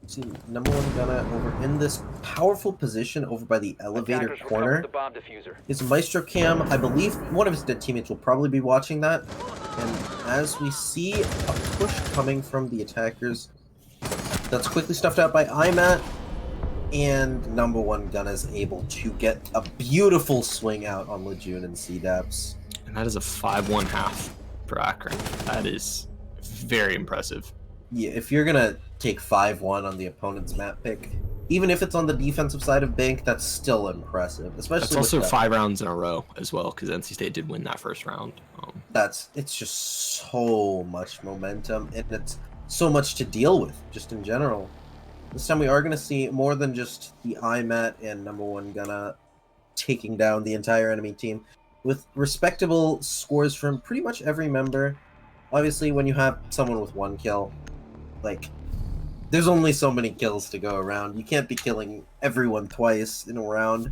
B: See, number 1 Gunna over in this powerful position over by the elevator
C: Attackers recovered
B: corner.
C: the bomb diffuser.
B: His Maestro Cam, I believe one of his dead teammates will probably be watching that. And as we see a push coming from the attackers, that's quickly stuffed out by IMAT. And number 1 Gunna is able to get a beautiful swing out on Lejeune and CDAPS.
A: And that is a 5-1 half for Akron. That is very impressive.
B: Yeah, if you're gonna take 5-1 on the opponent's map pick, even if it's on the defensive side of Bank, that's still impressive. Especially
A: That's also
B: with that.
A: 5 rounds in a row as well, because NC State did win that first round.
B: It's just so much momentum, and it's so much to deal with, just in general. This time we are going to see more than just the IMAT and number 1 Gunna taking down the entire enemy team, with respectable scores from pretty much every member. Obviously, when you have someone with 1 kill, like, there's only so many kills to go around. You can't be killing everyone twice in a round.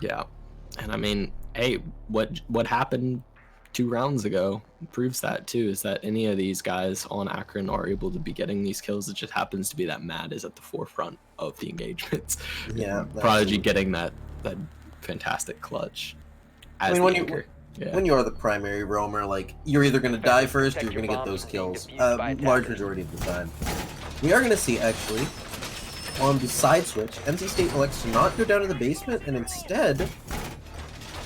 A: Yeah, and I mean, hey, what happened 2 rounds ago proves that too, is that any of these guys on Akron are able to be getting these kills. It just happens to be that Matt is at the forefront of the engagements.
B: Yeah,
A: Prodigy getting that fantastic clutch as
B: when
A: anchor.
B: When you are the primary roamer, like, you're either going to die first or you're going to get those kills. Large majority of the time. We are going to see, actually, on the side switch, NC State elects to not go down to the basement, and instead,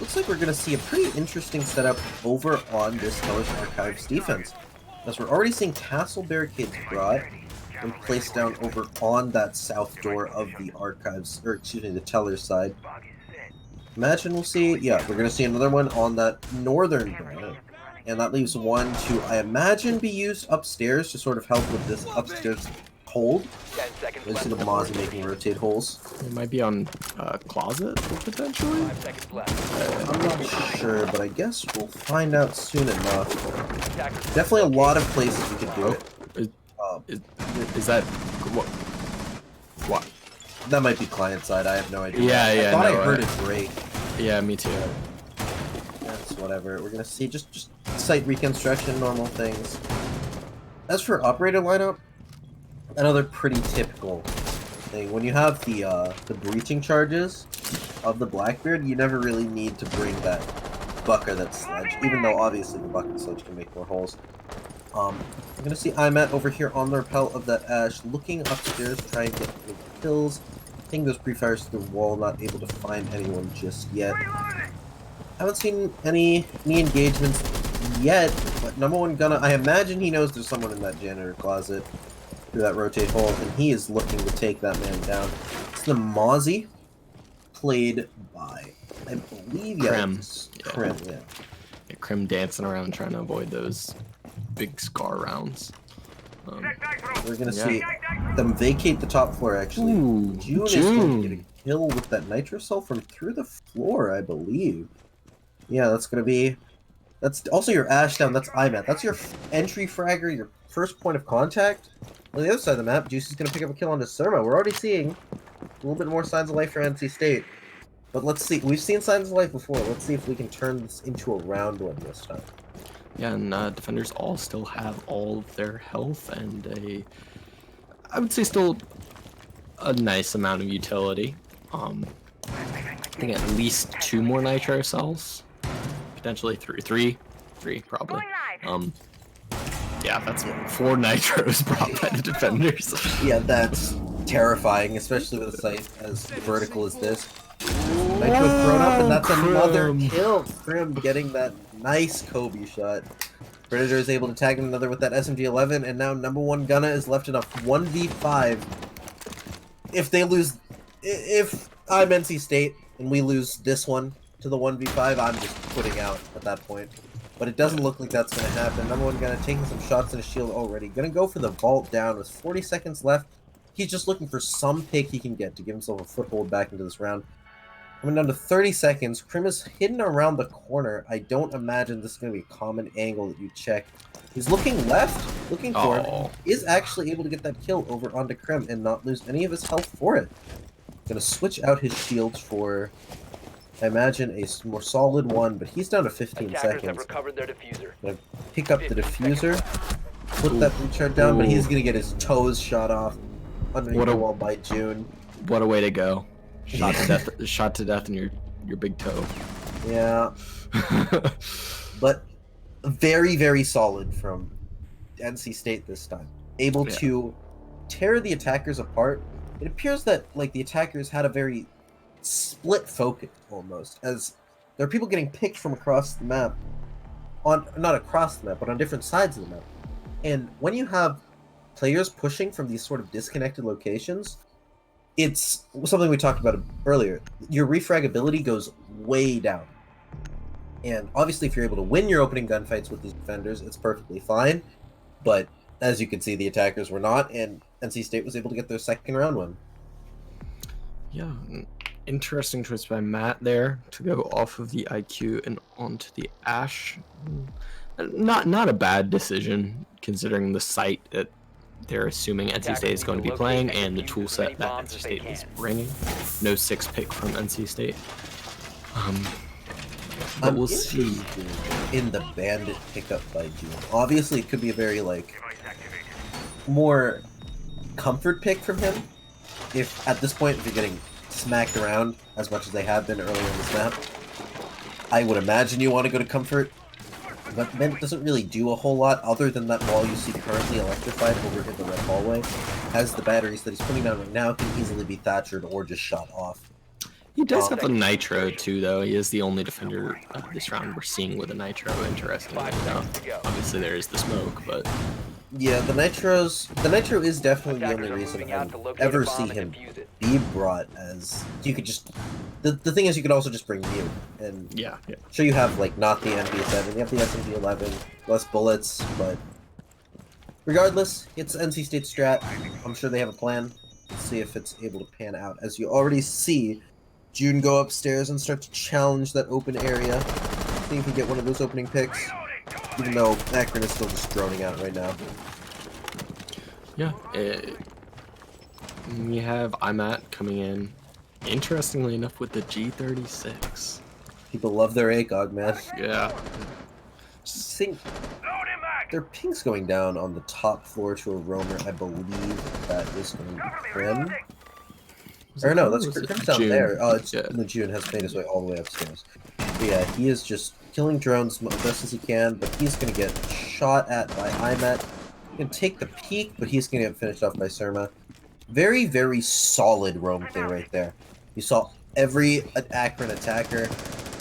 B: looks like we're going to see a pretty interesting setup over on this Hellish Archives defense. As we're already seeing castle barricades brought and placed down over on that south door of the Archives, or excuse me, the Teller's side. Imagine we'll see, yeah, we're going to see another one on that northern door. And that leaves one to, I imagine, be used upstairs to sort of help with this upstairs hold. You see the Mozzie making rotate holes.
A: It might be on closet, potentially?
B: I'm not sure, but I guess we'll find out soon enough. Definitely a lot of places we could do it.
A: Is that... What?
B: That might be client side, I have no idea.
A: Yeah,
B: I thought I heard it break.
A: Yeah, me too.
B: That's whatever. We're gonna see just site reconstruction, normal things. As for operator lineup, another pretty typical thing. When you have the breaching charges of the Blackbeard, you never really need to bring that buck or that sledge, even though obviously the buck and sledge can make more holes. I'm gonna see Imet over here on the rappel of that Ash, looking upstairs, trying to get the kills. Hitting those pre-fires through the wall, not able to find anyone just yet. Haven't seen any engagements yet, but number one Gunna, I imagine he knows there's someone in that janitor closet through that rotate hole, and he is looking to take that man down. It's the Mozzie, played by, I believe, Krim, yeah.
A: Krim dancing around trying to avoid those big scar rounds.
B: We're gonna see them vacate the top floor, actually.
A: Ooh,
B: June is going to get a kill with that nitrocell from through the floor, I believe. Yeah, that's gonna be... That's also your Ash down, that's IMAT. That's your entry fragger, your first point of contact. On the other side of the map, Juice is gonna pick up a kill on Surma. We're already seeing a little bit more signs of life for NC State. But let's see, we've seen signs of life before. Let's see if we can turn this into a round one this time.
A: Yeah, and defenders all still have all of their health and I would say still a nice amount of utility. I think at least 2 more nitro cells, potentially 3 probably. Yeah, that's 4 nitros brought by the defenders.
B: Yeah, that's terrifying, especially with a site as vertical as this. Nitro thrown up, and that's another kill. Krim getting that nice Kobe shot. Predator is able to tag another with that SMG-11, and now number one Gunna is left in a 1v5. If they lose, if I'm NC State and we lose this one to the 1v5, I'm just putting out at that point. But it doesn't look like that's going to happen. Number one Gunna taking some shots in his shield already. Going to go for the vault down with 40 seconds left. He's just looking for some pick he can get to give himself a foothold back into this round. Coming down to 30 seconds. Krim is hidden around the corner. I don't imagine this is going to be a common angle that you check. He's looking left, looking forward. Is actually able to get that kill over onto Krim and not lose any of his health for it. Going to switch out his shields for, I imagine, a more solid one, but he's down to 15 seconds.
C: Have recovered their diffuser.
B: Gonna pick up the diffuser, put that recharge down, but he's going to get his toes shot off underneath the wall by June.
A: What a way to go. Shot to death in your big toe.
B: Yeah. But very, very solid from NC State this time. Able to tear the attackers apart. It appears that like the attackers had a very split focus almost, as there are people getting picked from across the map, on not across the map, but on different sides of the map. And when you have players pushing from these sort of disconnected locations, it's something we talked about earlier. Your refragability goes way down. And obviously if you're able to win your opening gunfights with these defenders, it's perfectly fine. But as you can see, the attackers were not, and NC State was able to get their second round win.
A: Yeah, interesting choice by Matt there to go off of the IQ and onto the Ash. Not a bad decision considering the site that they're assuming NC State is going to be playing and the tool set that NC State is bringing. No 6 pick from NC State. but we'll see.
B: In the bandit pickup by June. Obviously, it could be a very more comfort pick from him. If at this point, if you're getting smacked around as much as they have been earlier in this map, I would imagine you want to go to comfort. But Bandit doesn't really do a whole lot other than that wall you see currently electrified over in the red hallway. Has the batteries that he's putting down right now can easily be Thatchered or just shot off.
A: He does have a nitro too, though. He is the only defender this round we're seeing with a nitro. Interestingly enough, obviously there is the smoke, but
B: yeah, the nitro is definitely the only reason I ever see him be brought as you could just. The thing is, you could also just bring Mew, and
A: yeah.
B: Sure, you have not the MP7, you have the SMG11, less bullets, but regardless, it's NC State strat. I'm sure they have a plan. Let's see if it's able to pan out. As you already see, June go upstairs and start to challenge that open area. See if he can get one of those opening picks, even though Akron is still just droning out right now.
A: Yeah, we have IMAT coming in. Interestingly enough, with the G36.
B: People love their ACOG, man.
A: Yeah.
B: Think their ping's going down on the top floor to a roamer. I believe that is going to be Krim. Or no, that's Krim's down
A: June?
B: there. Oh, it's
A: Yeah.
B: June has made his way all the way upstairs. But yeah, he is just killing drones as best as he can, but he's going to get shot at by IMAT. He can take the peek, but he's going to get finished off by Surma. Very, very solid roam play right there. You saw every Akron attacker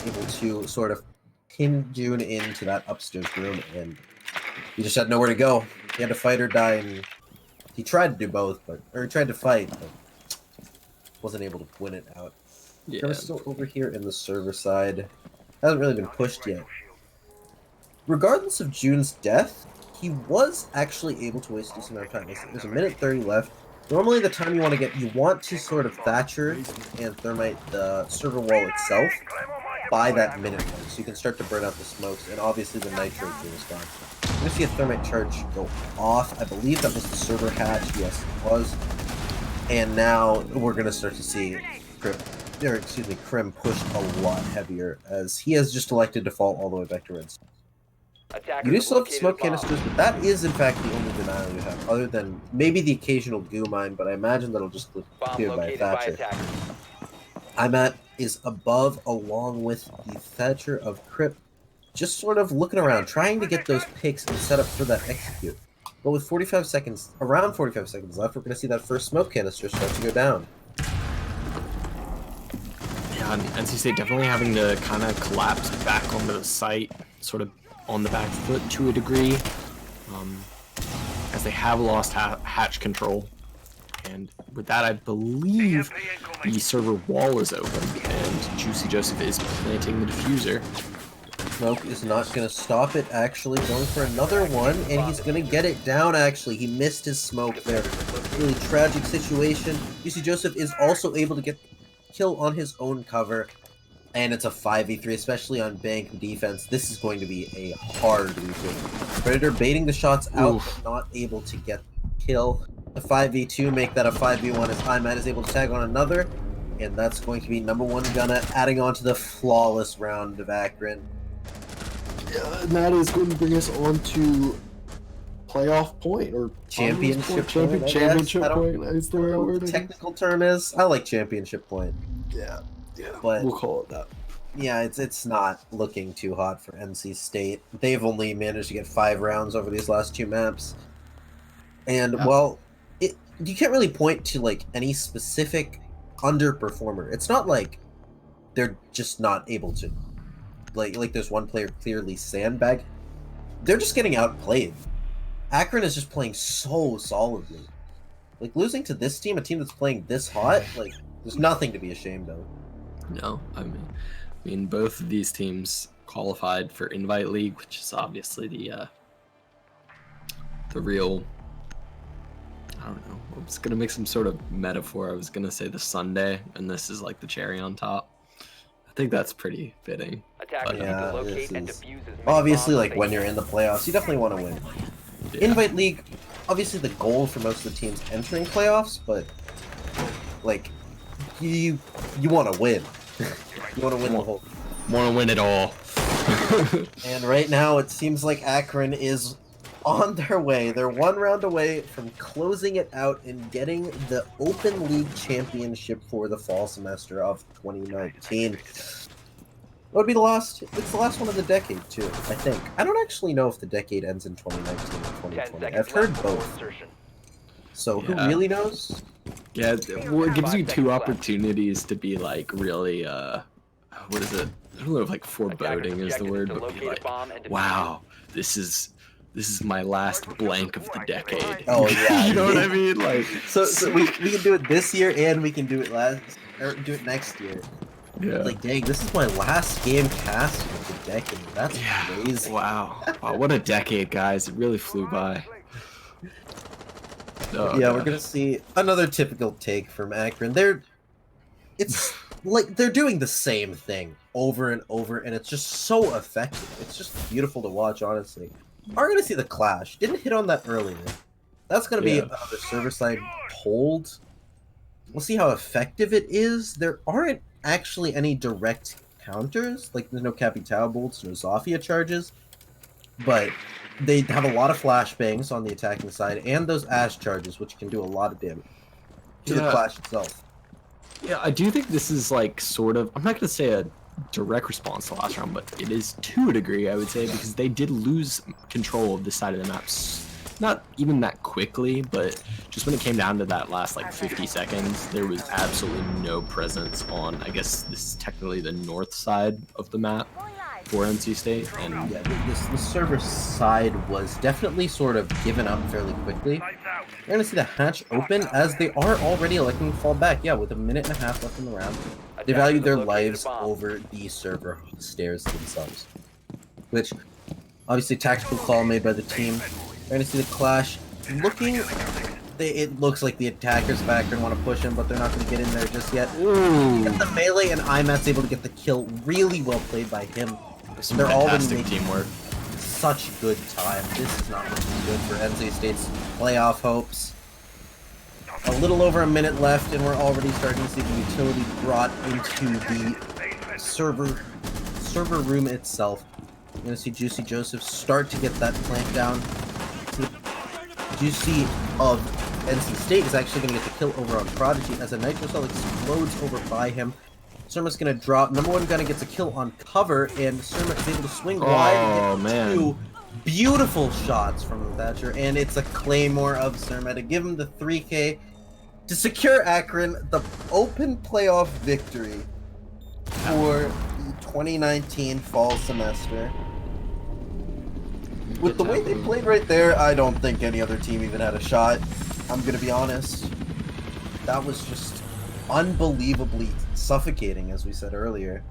B: able to sort of pin June into that upstairs room, and he just had nowhere to go. He had to fight or die, and he tried to do both, or he tried to fight, but wasn't able to win it out.
A: Yeah.
B: Trevor's still over here in the server side. Hasn't really been pushed yet. Regardless of June's death, he was actually able to waste a decent amount of time. There's a minute 30 left. Normally the time you want to sort of Thatcher and Thermite the server wall itself by that minute point, so you can start to burn out the smokes, and obviously the nitro too is gone. You're going to see a Thermite charge go off. I believe that was the server hatch. Yes, it was. And now we're going to start to see Krim pushed a lot heavier, as he has just elected to fall all the way back to red. You do still have smoke canisters, but that is in fact the only denial you have, other than maybe the occasional goo mine, but I imagine that'll just get cleared by a Thatcher. IMAT is above, along with the Thatcher of Crypt, just sort of looking around, trying to get those picks and set up for that execute. But with around 45 seconds left, we're going to see that first smoke canister start to go down.
A: Yeah, NC State definitely having to kind of collapse back onto the site, sort of on the back foot to a degree, as they have lost hatch control. And with that, I believe the server wall is open, and Juicy Joseph is planting the diffuser.
B: Smoke is not going to stop it, actually going for another one, and he's going to get it down, actually. He missed his smoke there. Really tragic situation. Juicy Joseph is also able to get kill on his own cover. And it's a 5v3, especially on bank defense. This is going to be a hard retake. Predator baiting the shots out, but not able to get kill. The 5v2 make that a 5v1 as IMAT is able to tag on another. And that's going to be number one Gunna, adding on to the flawless round of Akron.
A: Yeah, and that is going to bring us on to playoff point, or
B: championship point.
A: Championship
B: I don't
A: point is the
B: know
A: right
B: what
A: word.
B: the technical term is. I like championship point.
A: Yeah,
B: but
A: we'll call it that.
B: Yeah, it's not looking too hot for NC State. They've only managed to get 5 rounds over these last 2 maps. And, well, you can't really point to, any specific underperformer. It's not like they're just not able to. Like there's one player clearly sandbag. They're just getting outplayed. Akron is just playing so solidly. Losing to this team, a team that's playing this hot, there's nothing to be ashamed of.
A: No, I mean, both of these teams qualified for Invite League, which is obviously the real. I don't know. I was gonna make some sort of metaphor. I was gonna say the Sunday, and this is like the cherry on top. I think that's pretty fitting.
B: Yeah, this is obviously when you're in the playoffs, you definitely want to win. Yeah. Invite League, obviously the goal for most of the teams entering playoffs, but you want to win. You want to win the whole.
A: Want to win it all.
B: And right now, it seems like Akron is on their way. They're one round away from closing it out and getting the Open League Championship for the fall semester of 2019. It would be the last. It's the last one of the decade too. I think. I don't actually know if the decade ends in 2019 or 2020. I've heard both. So who really knows?
A: Yeah, well, it gives you two opportunities to be like really, what is it? I don't know if like foreboding is the word, but be like, wow, this is my last blank of the decade.
B: Oh yeah,
A: you know what I mean? Like,
B: so we can do it this year and we can do it do it next year.
A: Yeah.
B: Like, dang, this is my last game cast of the decade. That's crazy.
A: Wow, what a decade, guys! It really flew by. Oh,
B: yeah, we're gonna see another typical take from Akron. It's like they're doing the same thing over and over, and it's just so effective. It's just beautiful to watch, honestly. We're gonna see the clash. Didn't hit on that earlier. That's gonna be another server side hold. We'll see how effective it is. There aren't actually any direct counters. Like there's no Capital bolts, no Zofia charges, but they have a lot of flashbangs on the attacking side and those Ash charges, which can do a lot of damage to the clash itself.
A: Yeah, I do think this is like sort of, I'm not going to say a direct response to last round, but it is to a degree, I would say, because they did lose control of this side of the map. Not even that quickly, but just when it came down to that last like 50 seconds, there was absolutely no presence on, I guess this is technically the north side of the map for NC State. And
B: yeah, the server side was definitely sort of given up fairly quickly. We're going to see the hatch open as they are already electing to fall back. Yeah, with a minute and a half left in the round. They value their lives over the server stairs themselves. Which, obviously, tactical call made by the team. We're going to see the clash. It looks like the attackers of Akron want to push him, but they're not going to get in there just yet.
A: Ooh.
B: Get the melee, and IMAT's able to get the kill. Really well played by him.
A: They're already making teamwork.
B: Such good time. This is not looking good for NC State's playoff hopes. A little over a minute left, and we're already starting to see the utility brought into the server room itself. You're going to see Juicy Joseph start to get that flank down. Juicy of NC State is actually going to get the kill over on Prodigy as a Nitro Cell explodes over by him. Surma's going to drop. Number one gunner gets a kill on cover, and Surma is able to swing wide and get two beautiful shots from Thatcher, and it's a Claymore of Surma to give him the 3K to secure Akron the open playoff victory for the 2019 fall semester. With the way they played right there, I don't think any other team even had a shot. I'm going to be honest. That was just unbelievably suffocating, as we said earlier.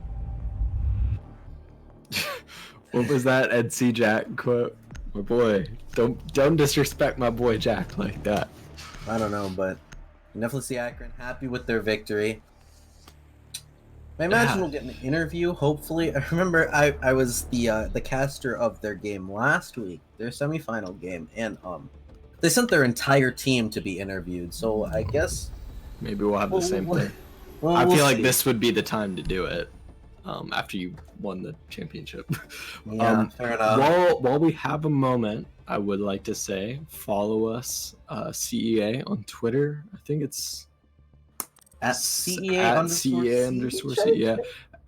A: What was that NC Jack quote? My boy, don't disrespect my boy Jack like that.
B: I don't know, but you definitely see Akron happy with their victory. I imagine we'll get an interview, hopefully. I remember I was the caster of their game last week, their semifinal game, and they sent their entire team to be interviewed, so I guess
A: maybe we'll have the same thing.
B: Well,
A: I feel like this would be the time to do it after you won the championship.
B: Yeah, fair enough.
A: While we have a moment, I would like to say follow us, CEA on Twitter. I think it's
B: at CEA_C,
A: yeah.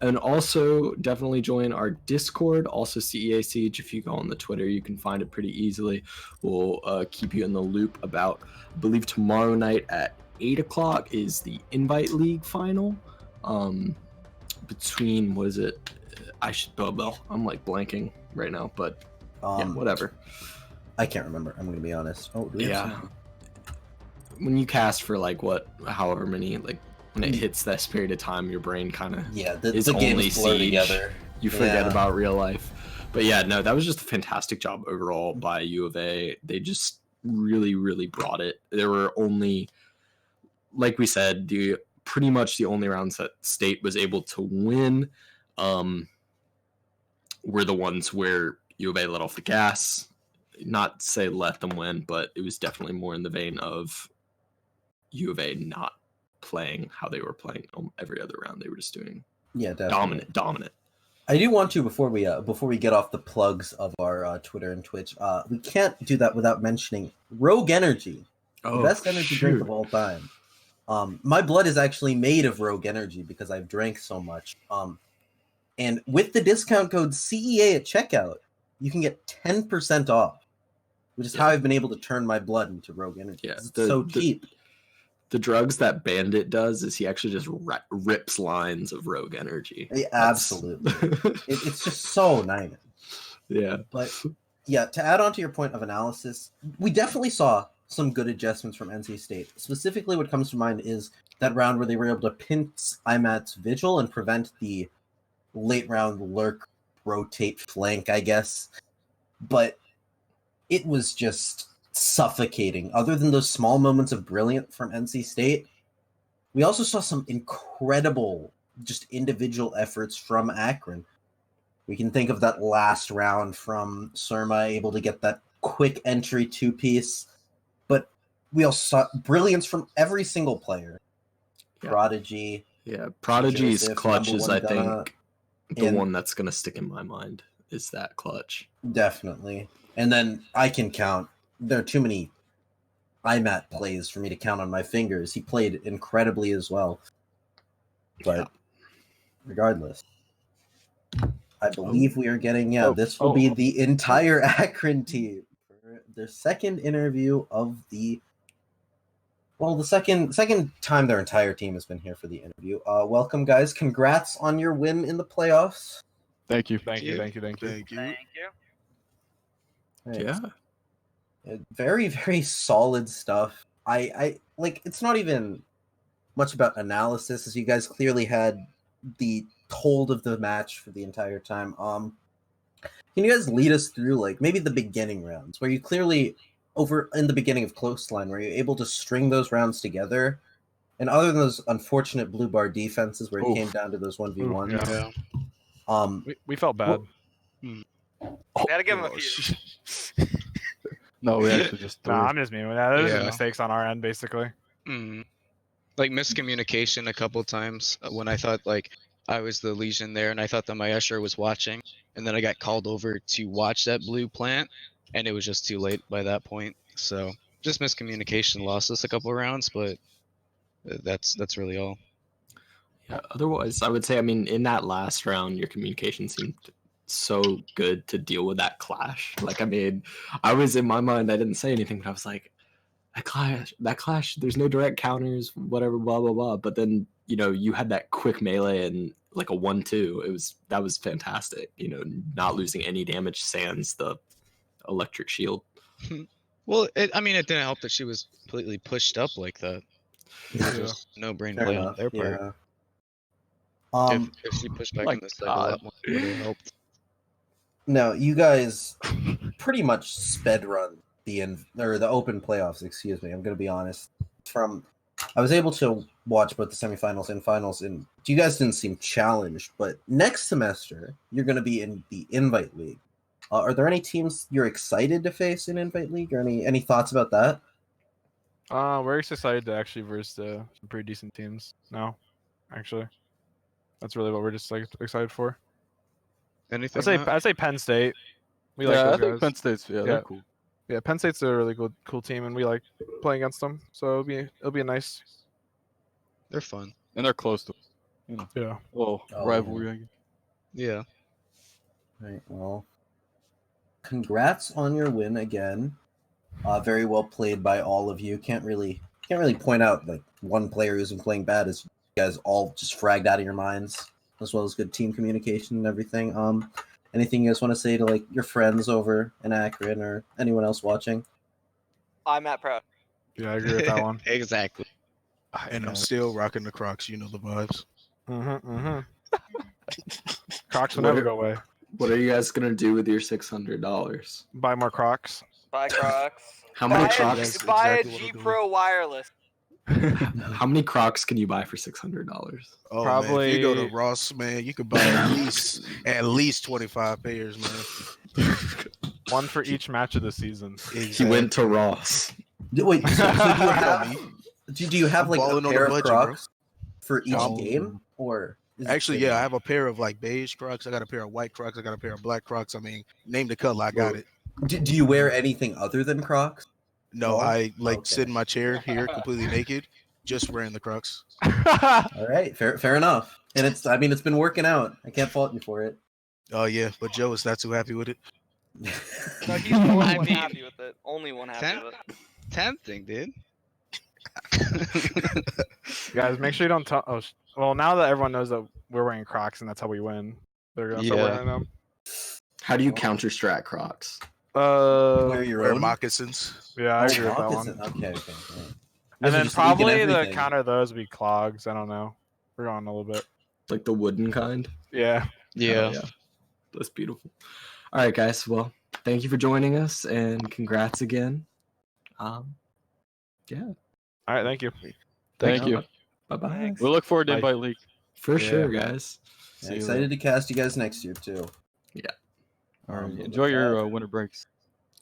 A: And also definitely join our Discord, also CEA Siege. If you go on the Twitter, you can find it pretty easily. We'll keep you in the loop about, I believe tomorrow night at 8 o'clock is the Invite League final. Between, what is it? I'm like blanking right now, but yeah, whatever.
B: I can't remember. I'm gonna be honest. Oh, do we have some?
A: When you cast for like however many, like when it hits this period of time, your brain kind of
B: the games blur together.
A: You forget about real life. But yeah, no, that was just a fantastic job overall by U of A. They just really, really brought it. There were only, like we said, pretty much the only rounds that State was able to win were the ones where U of A let off the gas. Not say let them win, but it was definitely more in the vein of U of A not playing how they were playing every other round. They were just doing dominant.
B: I do want to before we get off the plugs of our Twitter and Twitch. We can't do that without mentioning Rogue Energy, the best energy drink of all time. My blood is actually made of Rogue Energy because I've drank so much. And with the discount code CEA at checkout, you can get 10% off, which is how I've been able to turn my blood into Rogue Energy.
A: Yeah,
B: It's so cheap.
A: The drugs that Bandit does is he actually just rips lines of Rogue Energy.
B: Yeah, absolutely. It's just so nice.
A: Yeah.
B: But yeah, to add on to your point of analysis, we definitely saw some good adjustments from NC State. Specifically, what comes to mind is that round where they were able to pinch IMAT's Vigil and prevent the late round lurk, rotate, flank, I guess. But it was just suffocating. Other than those small moments of brilliance from NC State, we also saw some incredible just individual efforts from Akron. We can think of that last round from Surma, able to get that quick entry two-piece. But we also saw brilliance from every single player.
A: Yeah.
B: Prodigy.
A: Yeah, Prodigy's
B: Joseph,
A: clutch is, I
B: Gunna,
A: think, the one that's going to stick in my mind is that clutch.
B: Definitely. And then I can count. There are too many IMAT plays for me to count on my fingers. He played incredibly as well. But regardless, I believe we are getting, this will be the entire Akron team for their second interview of the second time their entire team has been here for the interview. Welcome, guys. Congrats on your win in the playoffs.
D: Thank you.
E: Thank you.
A: Yeah.
B: Very, very solid stuff. I like, it's not even much about analysis, as you guys clearly had the hold of the match for the entire time. Can you guys lead us through like maybe the beginning rounds where you clearly over in the beginning of Close Line where you're able to string those rounds together, and other than those unfortunate blue bar defenses where it came down to those 1v1s.
E: We felt bad.
F: We had to give him a few.
D: No, we actually just
E: No, I'm just mean with that. There's mistakes on our end, basically.
G: Like miscommunication a couple times when I thought like I was the Legion there, and I thought that my usher was watching, and then I got called over to watch that blue plant, and it was just too late by that point. So just miscommunication lost us a couple rounds, but that's really all.
A: Yeah. Otherwise, I would say, I mean, in that last round, your communication seemed so good to deal with that clash. Like, I mean, I was in my mind, I didn't say anything, but I was like, that clash, there's no direct counters, whatever, blah, blah, blah. But then, you know, you had that quick melee and like a 1-2. That was fantastic. You know, not losing any damage sans the electric shield.
G: Well, it didn't help that she was completely pushed up like that. It was just no brain play on their part. If she pushed back in the side a lot more, it would have helped.
B: No, you guys pretty much sped run the open playoffs. Excuse me. I'm going to be honest. I was able to watch both the semifinals and finals, and you guys didn't seem challenged. But next semester, you're going to be in the Invite League. Are there any teams you're excited to face in Invite League, or any thoughts about that?
E: We're excited to actually verse some pretty decent teams now. Actually, that's really what we're just like excited for.
G: Anything?
E: I'd say Penn State. We like
D: I
E: those
D: think
E: guys.
D: Penn State's they're cool.
E: Yeah, Penn State's a really cool team, and we like playing against them. So it'll be a nice.
G: They're fun,
D: and they're close to,
E: Yeah.
D: Rivalry. I guess.
G: Yeah.
B: Right. Well, congrats on your win again. Very well played by all of you. Can't really point out like one player who's been playing bad, as you guys all just fragged out of your minds, as well as good team communication and everything. Anything you guys want to say to like your friends over in Akron or anyone else watching?
F: I'm Matt Proud.
E: Yeah, I agree with that one.
G: Exactly.
H: And I'm still rocking the Crocs. You know the vibes.
E: Crocs will never go away.
A: What are you guys gonna do with your $600?
E: Buy more Crocs.
F: Buy Crocs.
A: How many Crocs?
F: Buy a G Pro wireless.
A: How many Crocs can you buy for $600?
H: Oh,
E: Probably.
H: Man, if you go to Ross, man, you could buy at least 25 pairs, man.
E: One for each match of the season.
H: Exactly.
A: He went to Ross.
B: Wait, so do you have like a pair of Crocs for each game, or Is it
H: Actually,
B: fitting?
H: yeah, I have a pair of like beige Crocs. I got a pair of white Crocs. I got a pair of black Crocs. I mean, name the color, I got it.
B: Do you wear anything other than Crocs?
H: No,
B: Oh,
H: I like
B: okay.
H: sit in my chair here completely naked, just wearing the Crocs.
B: All right, fair enough. And it's been working out. I can't fault you for it.
H: Oh yeah, but Joe is not too happy with it.
F: No, he's the only
G: I
F: one
G: mean,
F: happy with it. Only one happy
G: Temp-
F: with it.
G: Tempting, dude.
E: Guys, make sure you don't tell. Oh, well, now that everyone knows that we're wearing Crocs and that's how we win, they're gonna start
G: Yeah.
E: wearing them.
A: How do you counter strat Crocs?
B: Wear your
H: Wear
B: own
H: moccasins.
E: Yeah, I
B: Oh,
E: agree with that
B: moccasin.
E: one.
B: Okay. Right. You
E: And
B: guys are
E: then
B: just leaking
E: probably the
B: everything.
E: counter those would be clogs. I don't know. We're going a little bit.
A: Like the wooden kind?
E: Yeah.
G: Yeah.
A: Yeah. That's beautiful. All right, guys. Well, thank you for joining us and congrats again. Yeah.
E: All right. Thank you.
D: Thank you.
A: Bye bye.
F: Thanks.
D: We'll look forward to
E: Bye.
D: Invite League.
A: For
E: Yeah.
A: sure, guys.
B: Yeah,
D: See you
B: excited to cast you guys next year too.
D: All right.
B: With
D: Enjoy your
B: that-
D: winter breaks.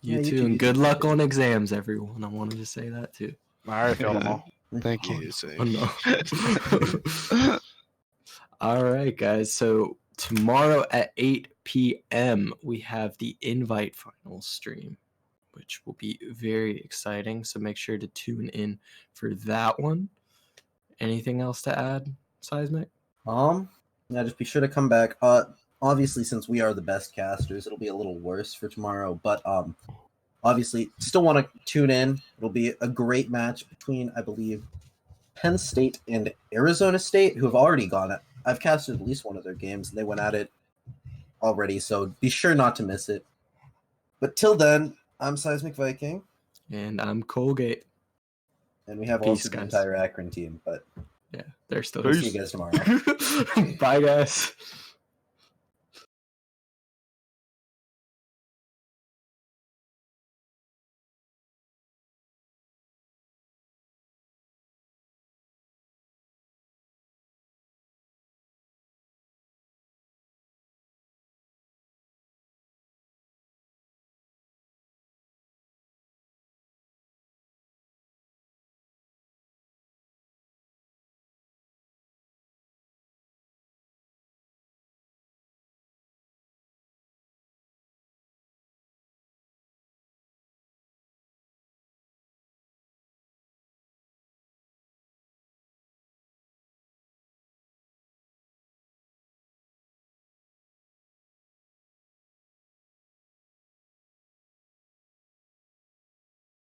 A: You
B: Yeah,
A: too, and good luck on exams, everyone. I wanted to say that too.
E: I already failed them all.
G: Thank you.
H: Yeah, same.
A: Oh, no. All right, guys. So tomorrow at 8 p.m. we have the Invite Finals stream, which will be very exciting. So make sure to tune in for that one. Anything else to add, Seismic?
B: Yeah, just be sure to come back. Obviously, since we are the best casters, it'll be a little worse for tomorrow. But obviously, still want to tune in. It'll be a great match between, I believe, Penn State and Arizona State, who have already gone at. I've casted at least one of their games, and they went at it already. So be sure not to miss it. But till then, I'm Seismic Viking,
A: And I'm Colgate.
B: and we have
A: Peace,
B: also the
A: guys.
B: entire Akron team. But
A: Yeah, they're still
B: we'll see you guys tomorrow.
A: Bye, guys.